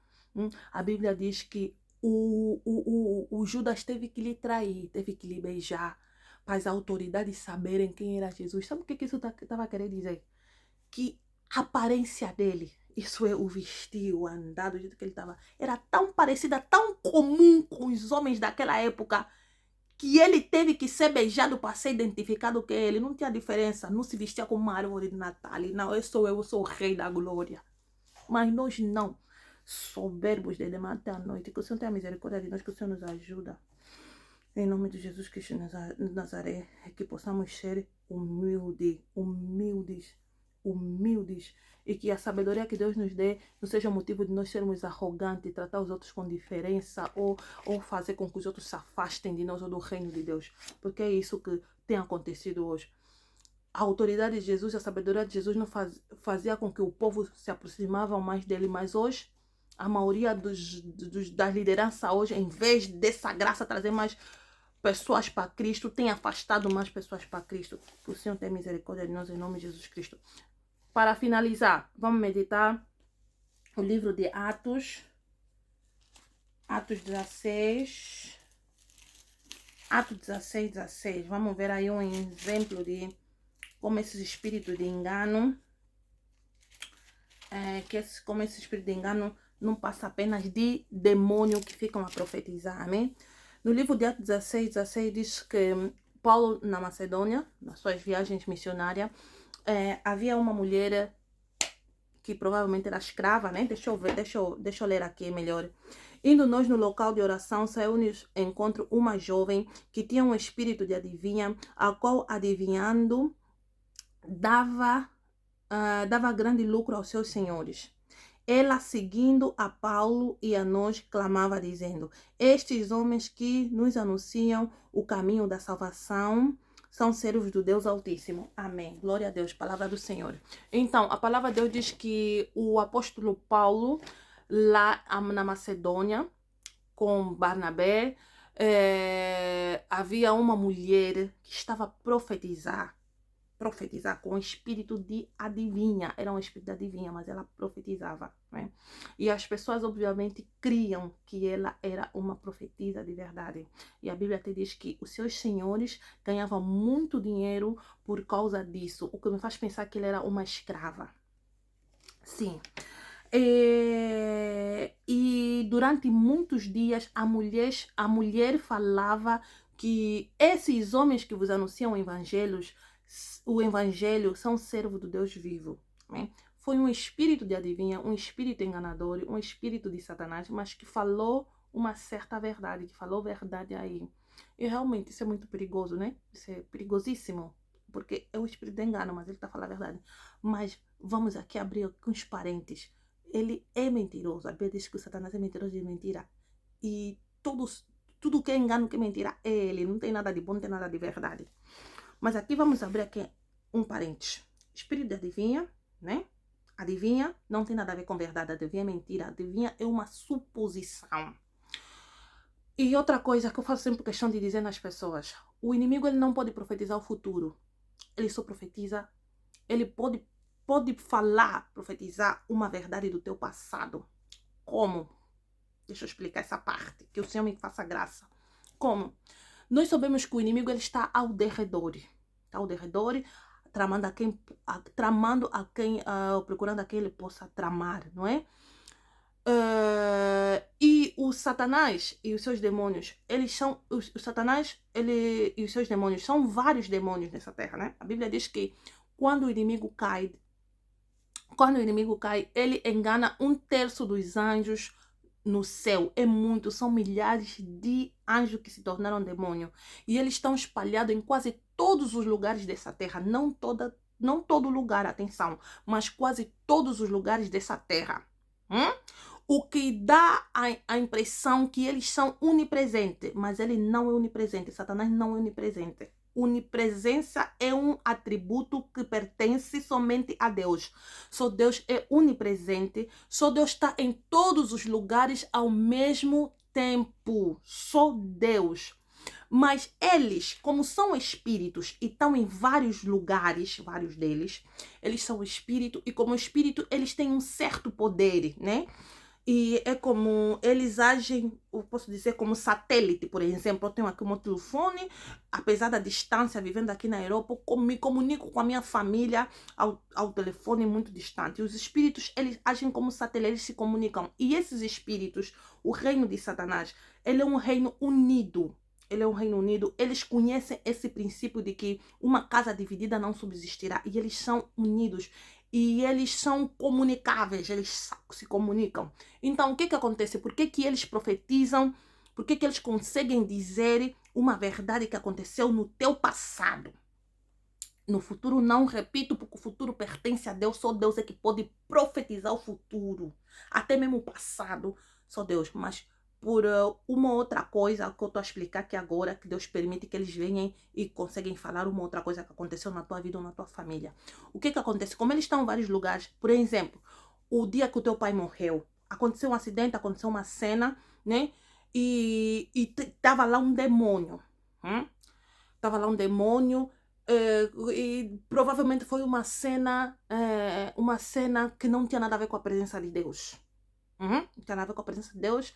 A Bíblia diz que o Judas teve que lhe trair, teve que lhe beijar, para as autoridades saberem quem era Jesus. Sabe o que isso estava querendo dizer? Que a aparência dele, isso é o vestir, o andar, do jeito que ele estava, era tão parecida, tão comum com os homens daquela época, que ele teve que ser beijado para ser identificado que ele. Não tinha diferença, não se vestia como uma árvore de Natal. Não, eu sou o rei da glória. Mas nós não. Soberbos de manhã até a noite. Que o Senhor tenha misericórdia de nós, que o Senhor nos ajuda. Em nome de Jesus Cristo de Nazaré, que possamos ser humildes, e que a sabedoria que Deus nos dê não seja motivo de nós sermos arrogantes, tratar os outros com diferença ou fazer com que os outros se afastem de nós ou do reino de Deus, porque é isso que tem acontecido hoje. A autoridade de Jesus, a sabedoria de Jesus não fazia com que o povo se aproximava mais dele, mas hoje a maioria da liderança hoje, em vez dessa graça trazer mais pessoas para Cristo, tem afastado mais pessoas para Cristo. Que o Senhor tenha misericórdia de nós em nome de Jesus Cristo. Para finalizar, vamos meditar o livro de Atos. Atos 16. Atos 16, 16. Vamos ver aí um exemplo de como esse espírito de engano, como esse espírito de engano não passa apenas de demônio que ficam a profetizar, amém? No livro de Atos 16, 16 diz que Paulo, na Macedônia, nas suas viagens missionárias, havia uma mulher que provavelmente era escrava, né? Deixa eu ler aqui melhor. Indo nós no local de oração, saiu-nos encontro uma jovem que tinha um espírito de adivinha, a qual adivinhando dava grande lucro aos seus senhores. Ela, seguindo a Paulo e a nós, clamava dizendo: estes homens que nos anunciam o caminho da salvação são servos do Deus Altíssimo. Amém. Glória a Deus. Palavra do Senhor. Então, a palavra de Deus diz que o apóstolo Paulo, lá na Macedônia, com Barnabé, havia uma mulher que estava a profetizar com o espírito de adivinha. Era um espírito de adivinha, mas ela profetizava, né? E as pessoas obviamente criam que ela era uma profetisa de verdade. E a Bíblia até diz que os seus senhores ganhavam muito dinheiro por causa disso, o que me faz pensar que ela era uma escrava. Sim. E durante muitos dias a mulher falava que esses homens que vos anunciam o evangelho são servos do Deus vivo, né? Foi um espírito de adivinha, um espírito enganador, um espírito de Satanás, mas que falou uma certa verdade, que falou verdade aí. E realmente isso é muito perigoso, né? Isso é perigosíssimo, porque é o espírito de engano, mas ele está falando a verdade. Mas vamos aqui abrir uns parênteses. Ele é mentiroso. A Bíblia diz que o Satanás é mentiroso e mentira. E tudo que é engano, que é mentira, é ele. Não tem nada de bom, não tem nada de verdade. Mas aqui vamos abrir aqui um parênteses. Espírito de adivinha, né? Adivinha não tem nada a ver com verdade. Adivinha é mentira. Adivinha é uma suposição. E outra coisa que eu faço sempre questão de dizer nas pessoas. O inimigo ele não pode profetizar o futuro. Ele só profetiza. Ele pode pode falar, profetizar uma verdade do teu passado. Como? Deixa eu explicar essa parte, que o Senhor me faça graça. Como? Nós sabemos que o inimigo ele está ao derredor. Está ao derredor, procurando a quem ele possa tramar, não é? E o Satanás e os seus demônios, eles são... O Satanás e os seus demônios são vários demônios nessa terra, né? A Bíblia diz que quando o inimigo cai, ele engana 1/3 dos anjos no céu. É muito, são milhares de anjos que se tornaram demônio. E eles estão espalhados em quase todos os lugares dessa terra. Não todo lugar, atenção, mas quase todos os lugares dessa terra. O que dá a impressão que eles são onipresentes, mas ele não é onipresente. Satanás não é onipresente. Onipresença é um atributo que pertence somente a Deus. Só Deus é onipresente. Só Deus está em todos os lugares ao mesmo tempo. Só Deus. Mas eles, como são espíritos e estão em vários lugares, vários deles, eles são espírito e como espírito eles têm um certo poder, né? E é como eles agem, eu posso dizer, como satélite, por exemplo. Eu tenho aqui o meu telefone, apesar da distância, vivendo aqui na Europa, me comunico com a minha família ao telefone muito distante. Os espíritos, eles agem como satélite, eles se comunicam. E esses espíritos, o reino de Satanás, ele é um reino unido. Ele é um reino unido. Eles conhecem esse princípio de que uma casa dividida não subsistirá. E eles são unidos. E eles são comunicáveis, eles se comunicam. Então, o que acontece? Por que eles profetizam? Por que eles conseguem dizer uma verdade que aconteceu no teu passado? No futuro não repito, porque o futuro pertence a Deus. Só Deus é que pode profetizar o futuro. Até mesmo o passado, só Deus. Mas por uma outra coisa que eu estou a explicar aqui agora, que Deus permite que eles venham e conseguem falar uma outra coisa que aconteceu na tua vida ou na tua família. O que acontece? Como eles estão em vários lugares, por exemplo, o dia que o teu pai morreu, aconteceu um acidente, aconteceu uma cena, né? E tava lá um demônio. Tava lá um demônio. E provavelmente foi uma cena que não tinha nada a ver com a presença de Deus. Não tinha nada a ver com a presença de Deus,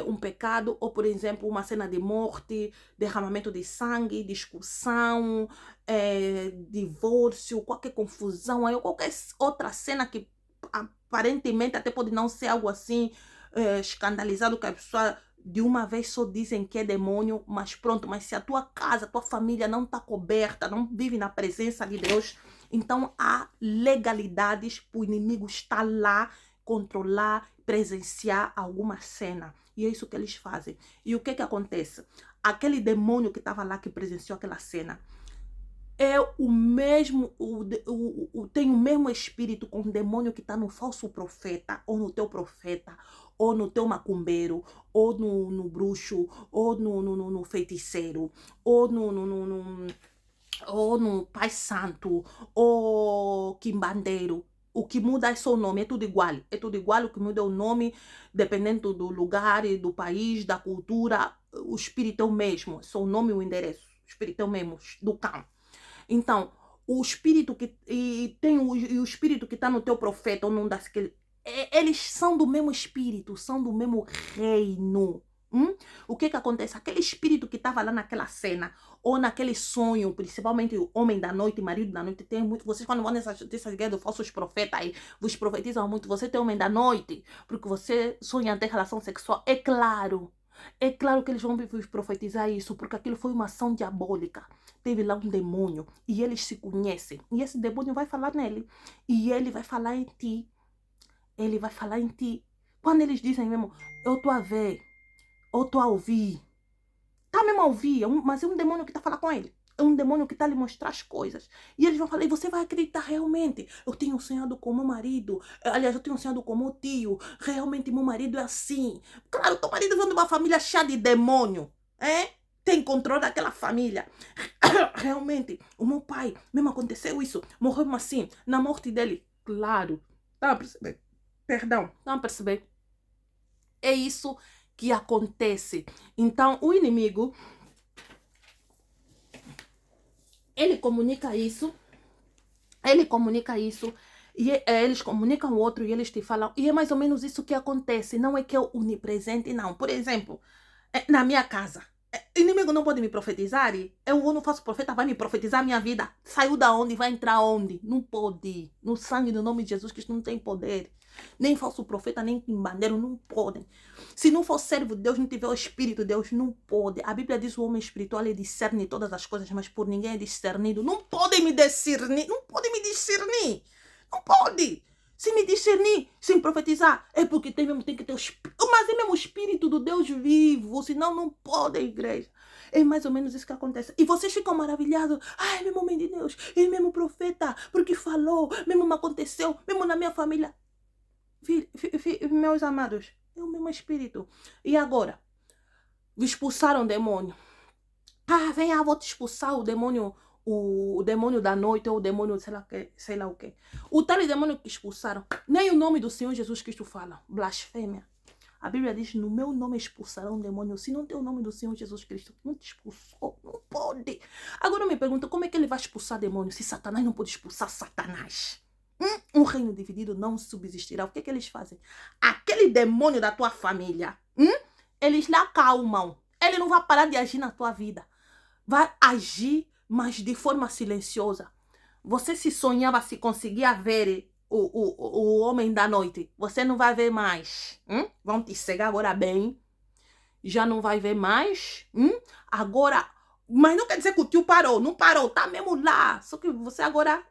um pecado, ou por exemplo, uma cena de morte, derramamento de sangue, discussão, divórcio, qualquer confusão, ou qualquer outra cena que aparentemente até pode não ser algo assim escandalizado, que a pessoa de uma vez só dizem que é demônio, mas pronto, mas se a tua casa, a tua família não está coberta, não vive na presença de Deus, então há legalidades para o inimigo estar lá, controlar, presenciar alguma cena. E é isso que eles fazem. E o que acontece? Aquele demônio que estava lá, que presenciou aquela cena, é o mesmo, tem o mesmo espírito com o demônio que está no falso profeta, ou no teu profeta, ou no teu macumbeiro, ou no bruxo, ou no feiticeiro, ou no pai santo, ou quimbandeiro. O que muda é só o nome, é tudo igual. É tudo igual, o que muda é o nome, dependendo do lugar, do país, da cultura. O espírito é o mesmo, é só o nome e o endereço. O espírito é o mesmo, do cão. Então, o espírito que o espírito que está no teu profeta ou num daquele, eles são do mesmo espírito, são do mesmo reino. O que acontece? Aquele espírito que estava lá naquela cena ou naquele sonho, principalmente o homem da noite, marido da noite, tem muito. Vocês quando vão nessas guerras dos falsos profetas aí, vos profetizam muito. Você tem homem da noite porque você sonha ter relação sexual. É claro que eles vão vos profetizar isso, porque aquilo foi uma ação diabólica. Teve lá um demônio e eles se conhecem. E esse demônio vai falar nele. E ele vai falar em ti. Ele vai falar em ti. Quando eles dizem mesmo, eu estou a ver, eu estou a ouvir. Tá mesmo a ouvir, mas é um demônio que está a falar com ele. É um demônio que está a lhe mostrar as coisas. E eles vão falar, e você vai acreditar realmente. Eu tenho sonhado com meu marido. Aliás, eu tenho sonhado com meu tio. Realmente meu marido é assim. Claro, teu marido vem de uma família cheia de demônio. Tem controle daquela família. Realmente, o meu pai, mesmo aconteceu isso. Morreu assim, na morte dele. Claro. Tá a perceber? Perdão, tá a perceber? É isso que acontece. Então, o inimigo, ele comunica isso, E eles comunicam o outro e eles te falam. E é mais ou menos isso que acontece. Não é que é onipresente, não. Por exemplo, na minha casa. Inimigo não pode me profetizar? Eu não faço profeta, vai me profetizar a minha vida. Saiu da onde? Vai entrar onde? Não pode. No sangue do nome de Jesus Cristo não tem poder. Nem falso profeta, nem quimbandeiro, não podem. Se não for servo de Deus, não tiver o Espírito de Deus, não pode. A Bíblia diz que o homem espiritual ele discerne todas as coisas, mas por ninguém é discernido. Não pode me discernir, não pode me discernir. Não pode. Se me discernir, sem profetizar, é porque tem que ter o Espírito. Mas é mesmo o Espírito do Deus vivo, senão não pode, igreja. É mais ou menos isso que acontece. E vocês ficam maravilhados. Ai, é mesmo homem de Deus, é mesmo profeta, porque falou, mesmo me aconteceu, mesmo na minha família. Meus amados, é o mesmo Espírito. E agora? Expulsaram o demônio. Ah, vem, vou te expulsar o demônio da noite ou o demônio, sei lá o que. O tal demônio que expulsaram, nem o nome do Senhor Jesus Cristo fala. Blasfêmia. A Bíblia diz, no meu nome expulsarão um demônio. Se não tem o nome do Senhor Jesus Cristo, não te expulsou, não pode. Agora eu me pergunto, como é que ele vai expulsar demônio se Satanás não pode expulsar Satanás? Um reino dividido não subsistirá. O que eles fazem? Aquele demônio da tua família, eles lhe acalmam. Ele não vai parar de agir na tua vida. Vai agir, mas de forma silenciosa. Você se sonhava, se conseguia ver o homem da noite, você não vai ver mais. Vão te cegar agora bem. Já não vai ver mais. Agora, mas não quer dizer que o tio parou. Não parou, tá mesmo lá. Só que você agora,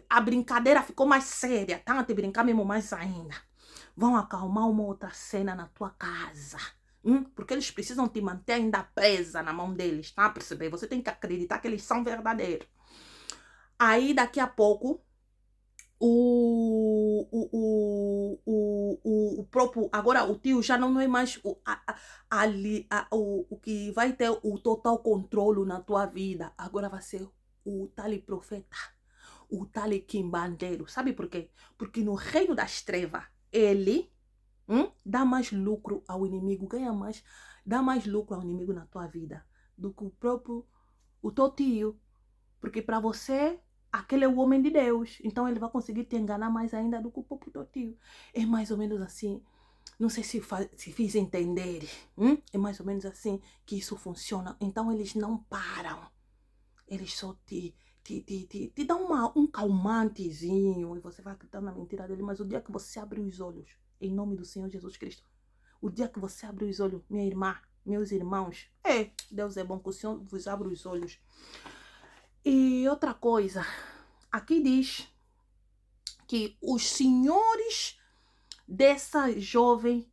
a brincadeira ficou mais séria. Tá a te brincar mesmo mais ainda. Vão acalmar uma outra cena na tua casa. Porque eles precisam te manter ainda presa na mão deles, tá? Perceber? Você tem que acreditar que eles são verdadeiros. Aí, daqui a pouco, o próprio... Agora, o tio já não é mais o que vai ter o total controle na tua vida. Agora vai ser o tal profeta, o tal quimbandeiro. Sabe por quê? Porque no reino das trevas, ele... dá mais lucro ao inimigo, dá mais lucro ao inimigo na tua vida do que o teu tio. Porque para você, aquele é o homem de Deus. Então ele vai conseguir te enganar mais ainda do que o próprio teu tio. É mais ou menos assim. Não sei se fiz entender. É mais ou menos assim que isso funciona. Então eles não param. Eles só te dão um calmantezinho e você vai acreditar na mentira dele. Mas o dia que você abre os olhos, em nome do Senhor Jesus Cristo, o dia que você abre os olhos, minha irmã, meus irmãos, Deus é bom que o Senhor vos abra os olhos. E outra coisa, aqui diz que os senhores dessa jovem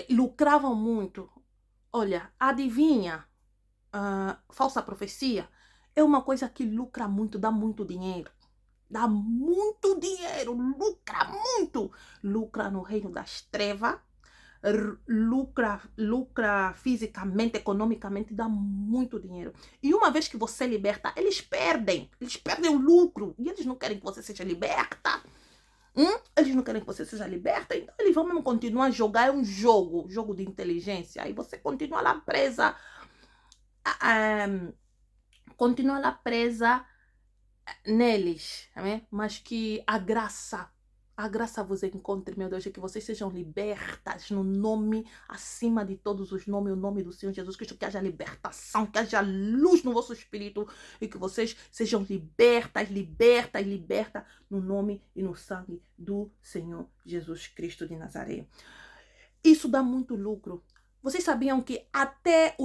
lucravam muito. Olha, adivinha, falsa profecia, é uma coisa que lucra muito, dá muito dinheiro. Dá muito dinheiro, lucra muito. Lucra no reino das trevas, lucra fisicamente, economicamente, dá muito dinheiro. E uma vez que você liberta, eles perdem o lucro. E eles não querem que você seja liberta. Eles não querem que você seja liberta, então eles vão mesmo continuar a jogar. É um jogo de inteligência. Aí você continua lá presa. Continua lá presa neles, mas que a graça vos encontre, meu Deus, e que vocês sejam libertas no nome, acima de todos os nomes, o nome do Senhor Jesus Cristo, que haja libertação, que haja luz no vosso espírito e que vocês sejam libertas no nome e no sangue do Senhor Jesus Cristo de Nazaré. Isso dá muito lucro. Vocês sabiam que até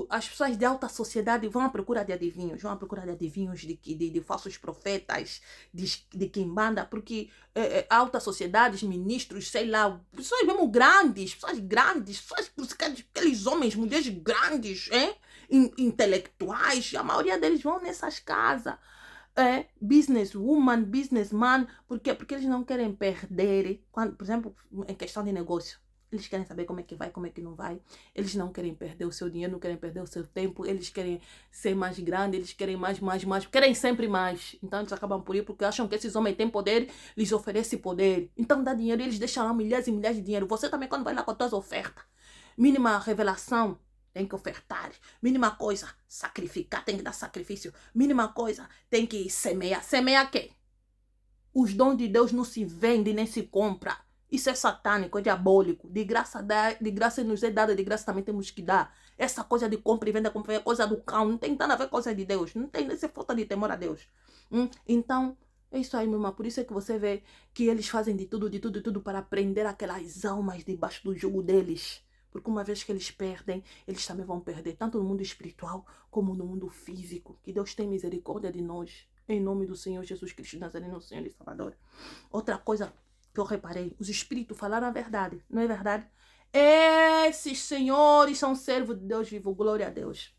as pessoas de alta sociedade vão à procura de adivinhos, de falsos profetas, de quimbanda, porque alta sociedade, ministros, sei lá, pessoas mesmo grandes, aqueles homens, mulheres grandes, intelectuais, a maioria deles vão nessas casas. Businesswoman, businessman, porque eles não querem perder, por exemplo, em questão de negócio. Eles querem saber como é que vai, como é que não vai. Eles não querem perder o seu dinheiro, não querem perder o seu tempo. Eles querem ser mais grandes, eles querem mais. Querem sempre mais. Então eles acabam por ir porque acham que esses homens têm poder, lhes oferecem poder. Então dá dinheiro e eles deixam lá milhares e milhares de dinheiro. Você também, quando vai lá com as tuas ofertas, mínima revelação, tem que ofertar. Mínima coisa, sacrificar, tem que dar sacrifício. Mínima coisa, tem que semear. Semear quê? Os dons de Deus não se vendem nem se compra. Isso é satânico, é diabólico. De graça nos é dada, de graça também temos que dar. Essa coisa de compra e venda é coisa do cão. Não tem nada a ver com coisa de Deus. Não tem essa falta de temor a Deus. Então, é isso aí, meu irmão. Por isso é que você vê que eles fazem de tudo para prender aquelas almas debaixo do jugo deles. Porque uma vez que eles perdem, eles também vão perder, tanto no mundo espiritual como no mundo físico. Que Deus tenha misericórdia de nós. Em nome do Senhor Jesus Cristo Nazareno, Senhor e Salvador. Outra coisa que eu reparei, os espíritos falaram a verdade, não é verdade? Esses senhores são servos de Deus vivo, glória a Deus.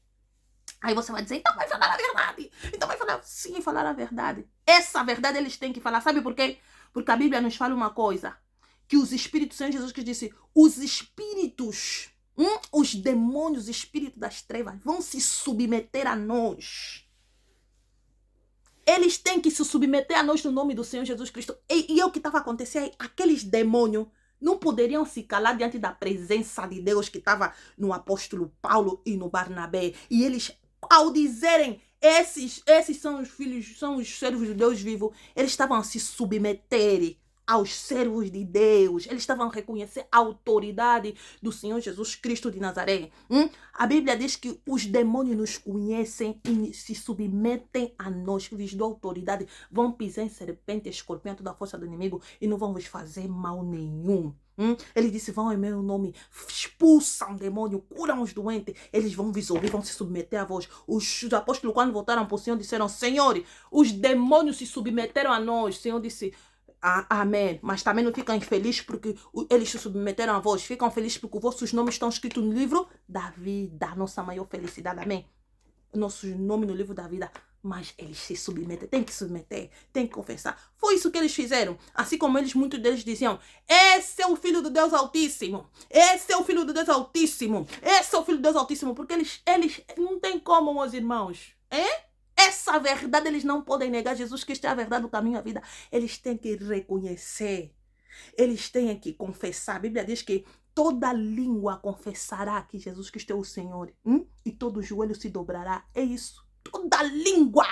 Aí você vai dizer, então vai falar a verdade. Então vai falar, sim, falar a verdade. Essa verdade eles têm que falar, sabe por quê? Porque a Bíblia nos fala uma coisa, que os espíritos, Senhor Jesus Cristo disse, os espíritos, os demônios, os espíritos das trevas vão se submeter a nós. Eles têm que se submeter a nós no nome do Senhor Jesus Cristo. E o que estava acontecendo? Aqueles demônios não poderiam se calar diante da presença de Deus que estava no apóstolo Paulo e no Barnabé. E eles, ao dizerem, esses são os filhos, são os servos de Deus vivo, eles estavam a se submeter aos servos de Deus. Eles estavam a reconhecer a autoridade do Senhor Jesus Cristo de Nazaré. A Bíblia diz que os demônios nos conhecem e se submetem a nós, que lhes dão autoridade. Vão pisar em serpente, escorpião, toda a força do inimigo e não vão vos fazer mal nenhum. Ele disse, vão em meu nome, expulsam demônio, curam os doentes. Eles vão vos ouvir, vão se submeter a vós. Os apóstolos, quando voltaram para o Senhor, disseram, Senhor, os demônios se submeteram a nós. O Senhor disse, amém. Mas também não ficam felizes porque eles se submeteram a vós. Ficam felizes porque os vossos nomes estão escritos no livro da vida. Nossa maior felicidade, amém. Nosso nome no livro da vida. Mas eles se submetem. Tem que submeter. Tem que confessar. Foi isso que eles fizeram. Assim como eles, muitos deles diziam, esse é o Filho do Deus Altíssimo. Esse é o Filho do Deus Altíssimo. Esse é o Filho do Deus Altíssimo. Porque eles não tem como, meus irmãos. Essa verdade eles não podem negar. Jesus Cristo é a verdade, o caminho, a vida. Eles têm que reconhecer. Eles têm que confessar. A Bíblia diz que toda língua confessará que Jesus Cristo é o Senhor. E todo joelho se dobrará. É isso. Toda língua.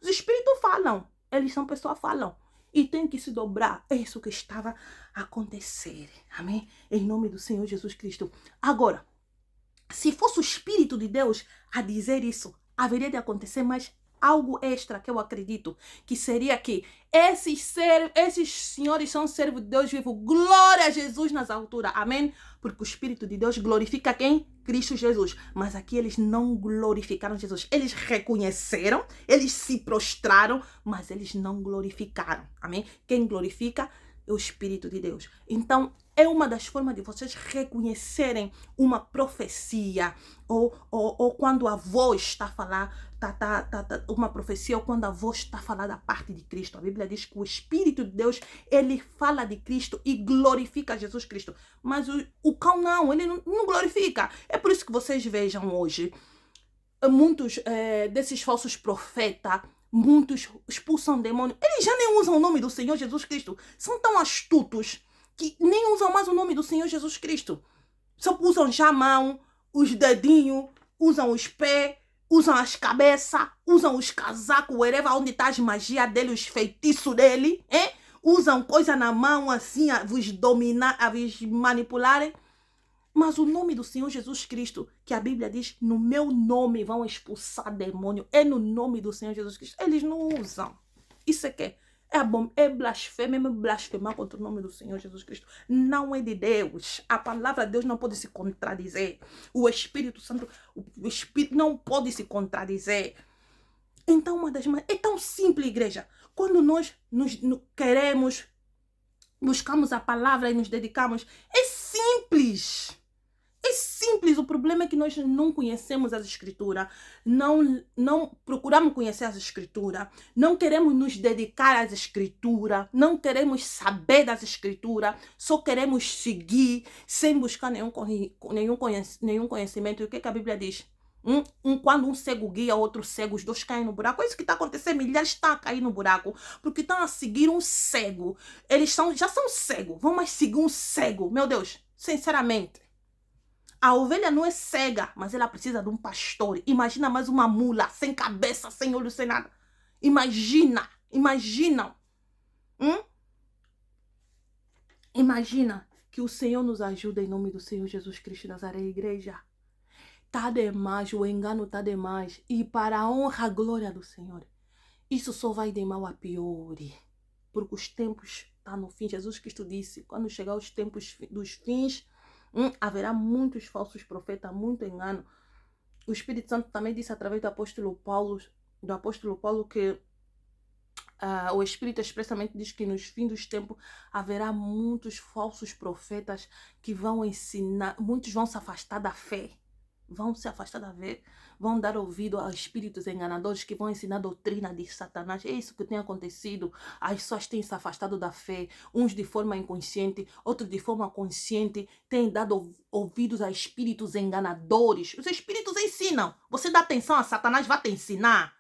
Os espíritos falam. Eles são pessoas que falam. E tem que se dobrar. É isso que estava a acontecer. Amém? Em nome do Senhor Jesus Cristo. Agora, se fosse o Espírito de Deus a dizer isso, haveria de acontecer mais algo extra que eu acredito, que seria que esses senhores são servos de Deus vivo. Glória a Jesus nas alturas. Amém? Porque o Espírito de Deus glorifica quem? Cristo Jesus. Mas aqui eles não glorificaram Jesus. Eles reconheceram, eles se prostraram, mas eles não glorificaram. Amém? Quem glorifica é o Espírito de Deus. Então, é uma das formas de vocês reconhecerem uma profecia ou quando a voz está a falar, uma profecia, ou quando a voz está a falar da parte de Cristo. A Bíblia diz que o Espírito de Deus, ele fala de Cristo e glorifica Jesus Cristo. Mas o cão não, ele não glorifica. É por isso que vocês vejam hoje muitos desses falsos profetas, muitos expulsam demônios. Eles já nem usam o nome do Senhor Jesus Cristo. São tão astutos que nem usam mais o nome do Senhor Jesus Cristo. Só usam já a mão, os dedinhos, usam os pés, usam as cabeças, usam os casacos, wherever, onde está as magias dele, os feitiços dele. Usam coisa na mão assim, a vos dominar, a vos manipularem. Mas o nome do Senhor Jesus Cristo, que a Bíblia diz, no meu nome vão expulsar demônio, é no nome do Senhor Jesus Cristo. Eles não usam. Isso é que é blasfêmia, é blasfemar contra o nome do Senhor Jesus Cristo. Não é de Deus. A palavra de Deus não pode se contradizer. O Espírito Santo, o Espírito não pode se contradizer. Então, é tão simples, igreja. Quando nós queremos, buscamos a palavra e nos dedicamos, é simples. É simples, o problema é que nós não conhecemos as escrituras, não procuramos conhecer as escrituras, não queremos nos dedicar às escrituras, não queremos saber das escrituras, só queremos seguir sem buscar nenhum conhecimento. E o que a Bíblia diz? Quando um cego guia outro cego, os dois caem no buraco. É isso que está acontecendo, milhares estão a cair no buraco, porque estão a seguir um cego. Eles já são cegos, vão mais seguir um cego. Meu Deus, sinceramente. A ovelha não é cega, mas ela precisa de um pastor. Imagina mais uma mula, sem cabeça, sem olho, sem nada. Imagina. Imagina que o Senhor nos ajuda em nome do Senhor Jesus Cristo de Nazaré, igreja. Tá demais, o engano tá demais. E para a honra e glória do Senhor, isso só vai de mal a pior. Porque os tempos estão no fim. Jesus Cristo disse, quando chegar os tempos dos fins, haverá muitos falsos profetas, muito engano. O Espírito Santo também disse através do apóstolo Paulo que o Espírito expressamente diz que nos fins dos tempos haverá muitos falsos profetas que vão ensinar, muitos vão se afastar da fé. Vão se afastar da fé, vão dar ouvido a espíritos enganadores que vão ensinar a doutrina de Satanás. É isso que tem acontecido. As pessoas têm se afastado da fé, uns de forma inconsciente, outros de forma consciente, têm dado ouvidos a espíritos enganadores. Os espíritos ensinam. Você dá atenção a Satanás, vai te ensinar.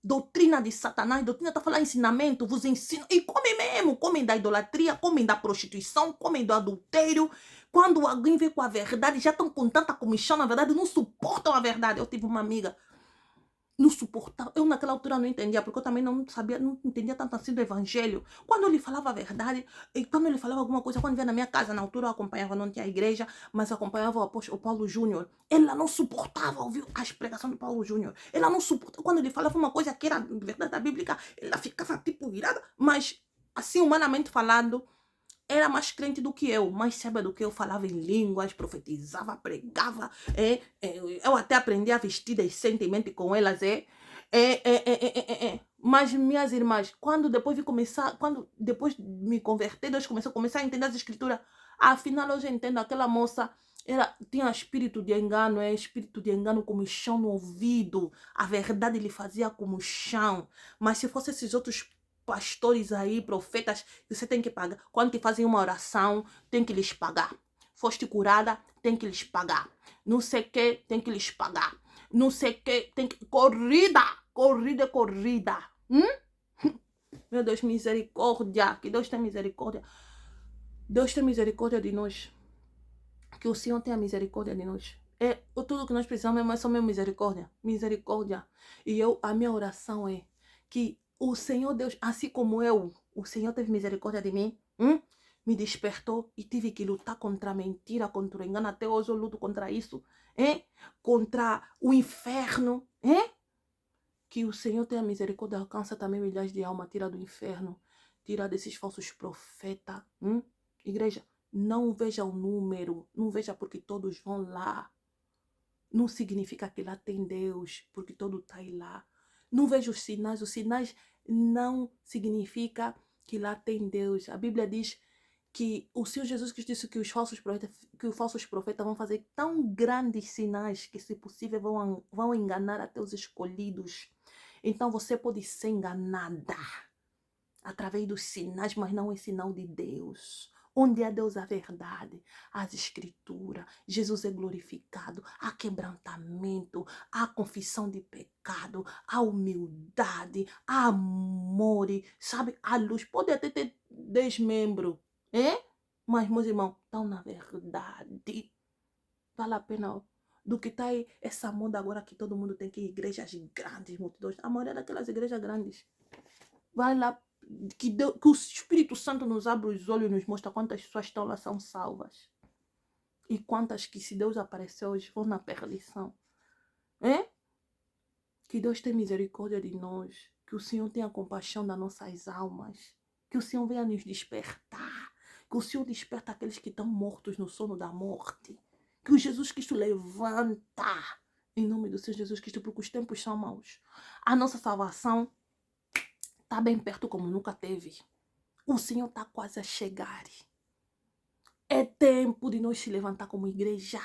Doutrina de Satanás, doutrina está falando ensinamento, vos ensino. E comem mesmo, comem da idolatria, comem da prostituição, comem do adultério. Quando alguém vem com a verdade, já estão com tanta comichão, na verdade, não suportam a verdade. Eu tive uma amiga, não suportava. Eu naquela altura não entendia, porque eu também não sabia, não entendia tanto assim do evangelho. Quando ele falava a verdade, e quando ele falava alguma coisa, quando vinha na minha casa, na altura eu acompanhava, não tinha igreja, mas eu acompanhava o Paulo Júnior. Ela não suportava ouvir as pregações do Paulo Júnior. Ela não suportava. Quando ele falava uma coisa que era verdade bíblica, ela ficava tipo virada, mas assim, humanamente falando, era mais crente do que eu, mais sábia do que eu, falava em línguas, profetizava, pregava. Eu até aprendi a vestir decentemente com elas. Mas, minhas irmãs, quando depois de me converter, Deus começou a entender as escrituras. Afinal, hoje eu entendo, aquela moça tinha espírito de engano como chão no ouvido. A verdade lhe fazia como chão. Mas se fosse esses outros pastores aí, profetas, você tem que pagar. Quando te fazem uma oração, tem que lhes pagar. Foste curada, tem que lhes pagar. Não sei o que, tem que lhes pagar. Não sei o que, tem que... Corrida! Meu Deus, misericórdia. Que Deus tenha misericórdia. Deus tem misericórdia de nós. Que o Senhor tenha misericórdia de nós. Tudo que nós precisamos é só mesmo misericórdia. Misericórdia. E a minha oração é que o Senhor Deus, assim como o Senhor teve misericórdia de mim, me despertou e tive que lutar contra a mentira, contra o engano. Até hoje eu luto contra isso, contra o inferno. Que o Senhor tenha misericórdia, alcança também milhares de almas, tira do inferno, tira desses falsos profetas. Igreja, não veja o número, não veja porque todos vão lá. Não significa que lá tem Deus, porque todo está aí lá. Não veja os sinais não significa que lá tem Deus. A Bíblia diz que o Senhor Jesus Cristo disse que os falsos profetas vão fazer tão grandes sinais que, se possível, vão enganar até os escolhidos. Então você pode ser enganada através dos sinais, mas não é sinal de Deus. Onde é Deus a verdade, as escrituras, Jesus é glorificado, há quebrantamento, há confissão de pecado, há humildade, há amor, sabe? A luz pode até ter desmembro, mas, meus irmãos, estão na verdade. Vale a pena. Do que está aí essa moda agora que todo mundo tem que ir igrejas grandes, multidões. A maioria daquelas igrejas grandes. Vai lá, que o Espírito Santo nos abra os olhos e nos mostra quantas pessoas estão lá, são salvas. E quantas que, se Deus aparecer hoje, vão na perdição. Que Deus tenha misericórdia de nós. Que o Senhor tenha compaixão das nossas almas. Que o Senhor venha nos despertar. Que o Senhor desperta aqueles que estão mortos no sono da morte. Que o Jesus Cristo levanta. Em nome do Senhor Jesus Cristo, porque os tempos são maus. A nossa salvação está bem perto como nunca teve. O Senhor está quase a chegar. É tempo de nós se levantar como igreja,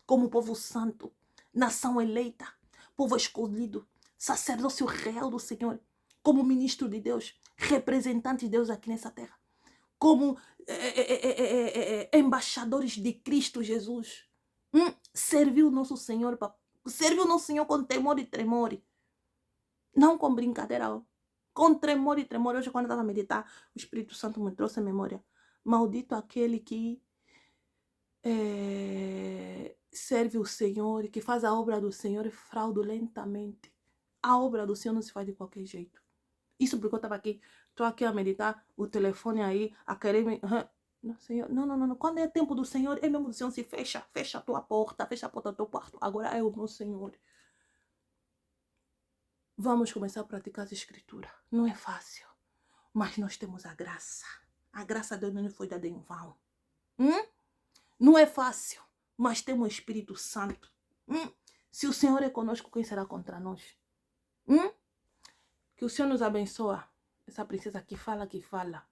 como povo santo, nação eleita, povo escolhido, sacerdócio real do Senhor, como ministro de Deus, representante de Deus aqui nessa terra, como embaixadores de Cristo Jesus. Serviu o nosso Senhor, serviu o nosso Senhor com temor e tremor. Não com brincadeira, com tremor e tremor. Hoje, quando eu estava a meditar, o Espírito Santo me trouxe a memória. Maldito aquele que serve o Senhor, que faz a obra do Senhor fraudulentamente. A obra do Senhor não se faz de qualquer jeito. Isso porque eu estava aqui, estou aqui a meditar, o telefone aí, a querer me... Não, Senhor, não. Quando é tempo do Senhor, é mesmo do Senhor se fecha. Fecha a tua porta, fecha a porta do teu quarto. Agora é o meu Senhor. Vamos começar a praticar as escrituras. Não é fácil, mas nós temos a graça. A graça de Deus não foi dada em vão. Não é fácil, mas temos o Espírito Santo. Se o Senhor é conosco, quem será contra nós? Que o Senhor nos abençoe. Essa princesa que fala, que fala.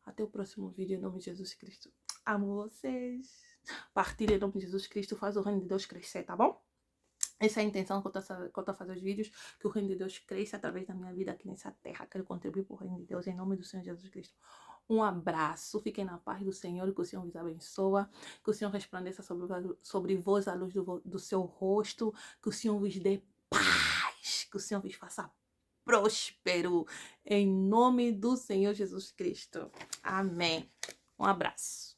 Até o próximo vídeo, em nome de Jesus Cristo. Amo vocês. Partilha em nome de Jesus Cristo. Faz o reino de Deus crescer, tá bom? Essa é a intenção que eu tô fazendo os vídeos. Que o reino de Deus cresça através da minha vida aqui nessa terra. Quero contribuir para o reino de Deus em nome do Senhor Jesus Cristo. Um abraço. Fiquem na paz do Senhor. E que o Senhor vos abençoe. Que o Senhor resplandeça sobre vós a luz do seu rosto. Que o Senhor vos dê paz. Que o Senhor vos faça próspero, em nome do Senhor Jesus Cristo. Amém. Um abraço.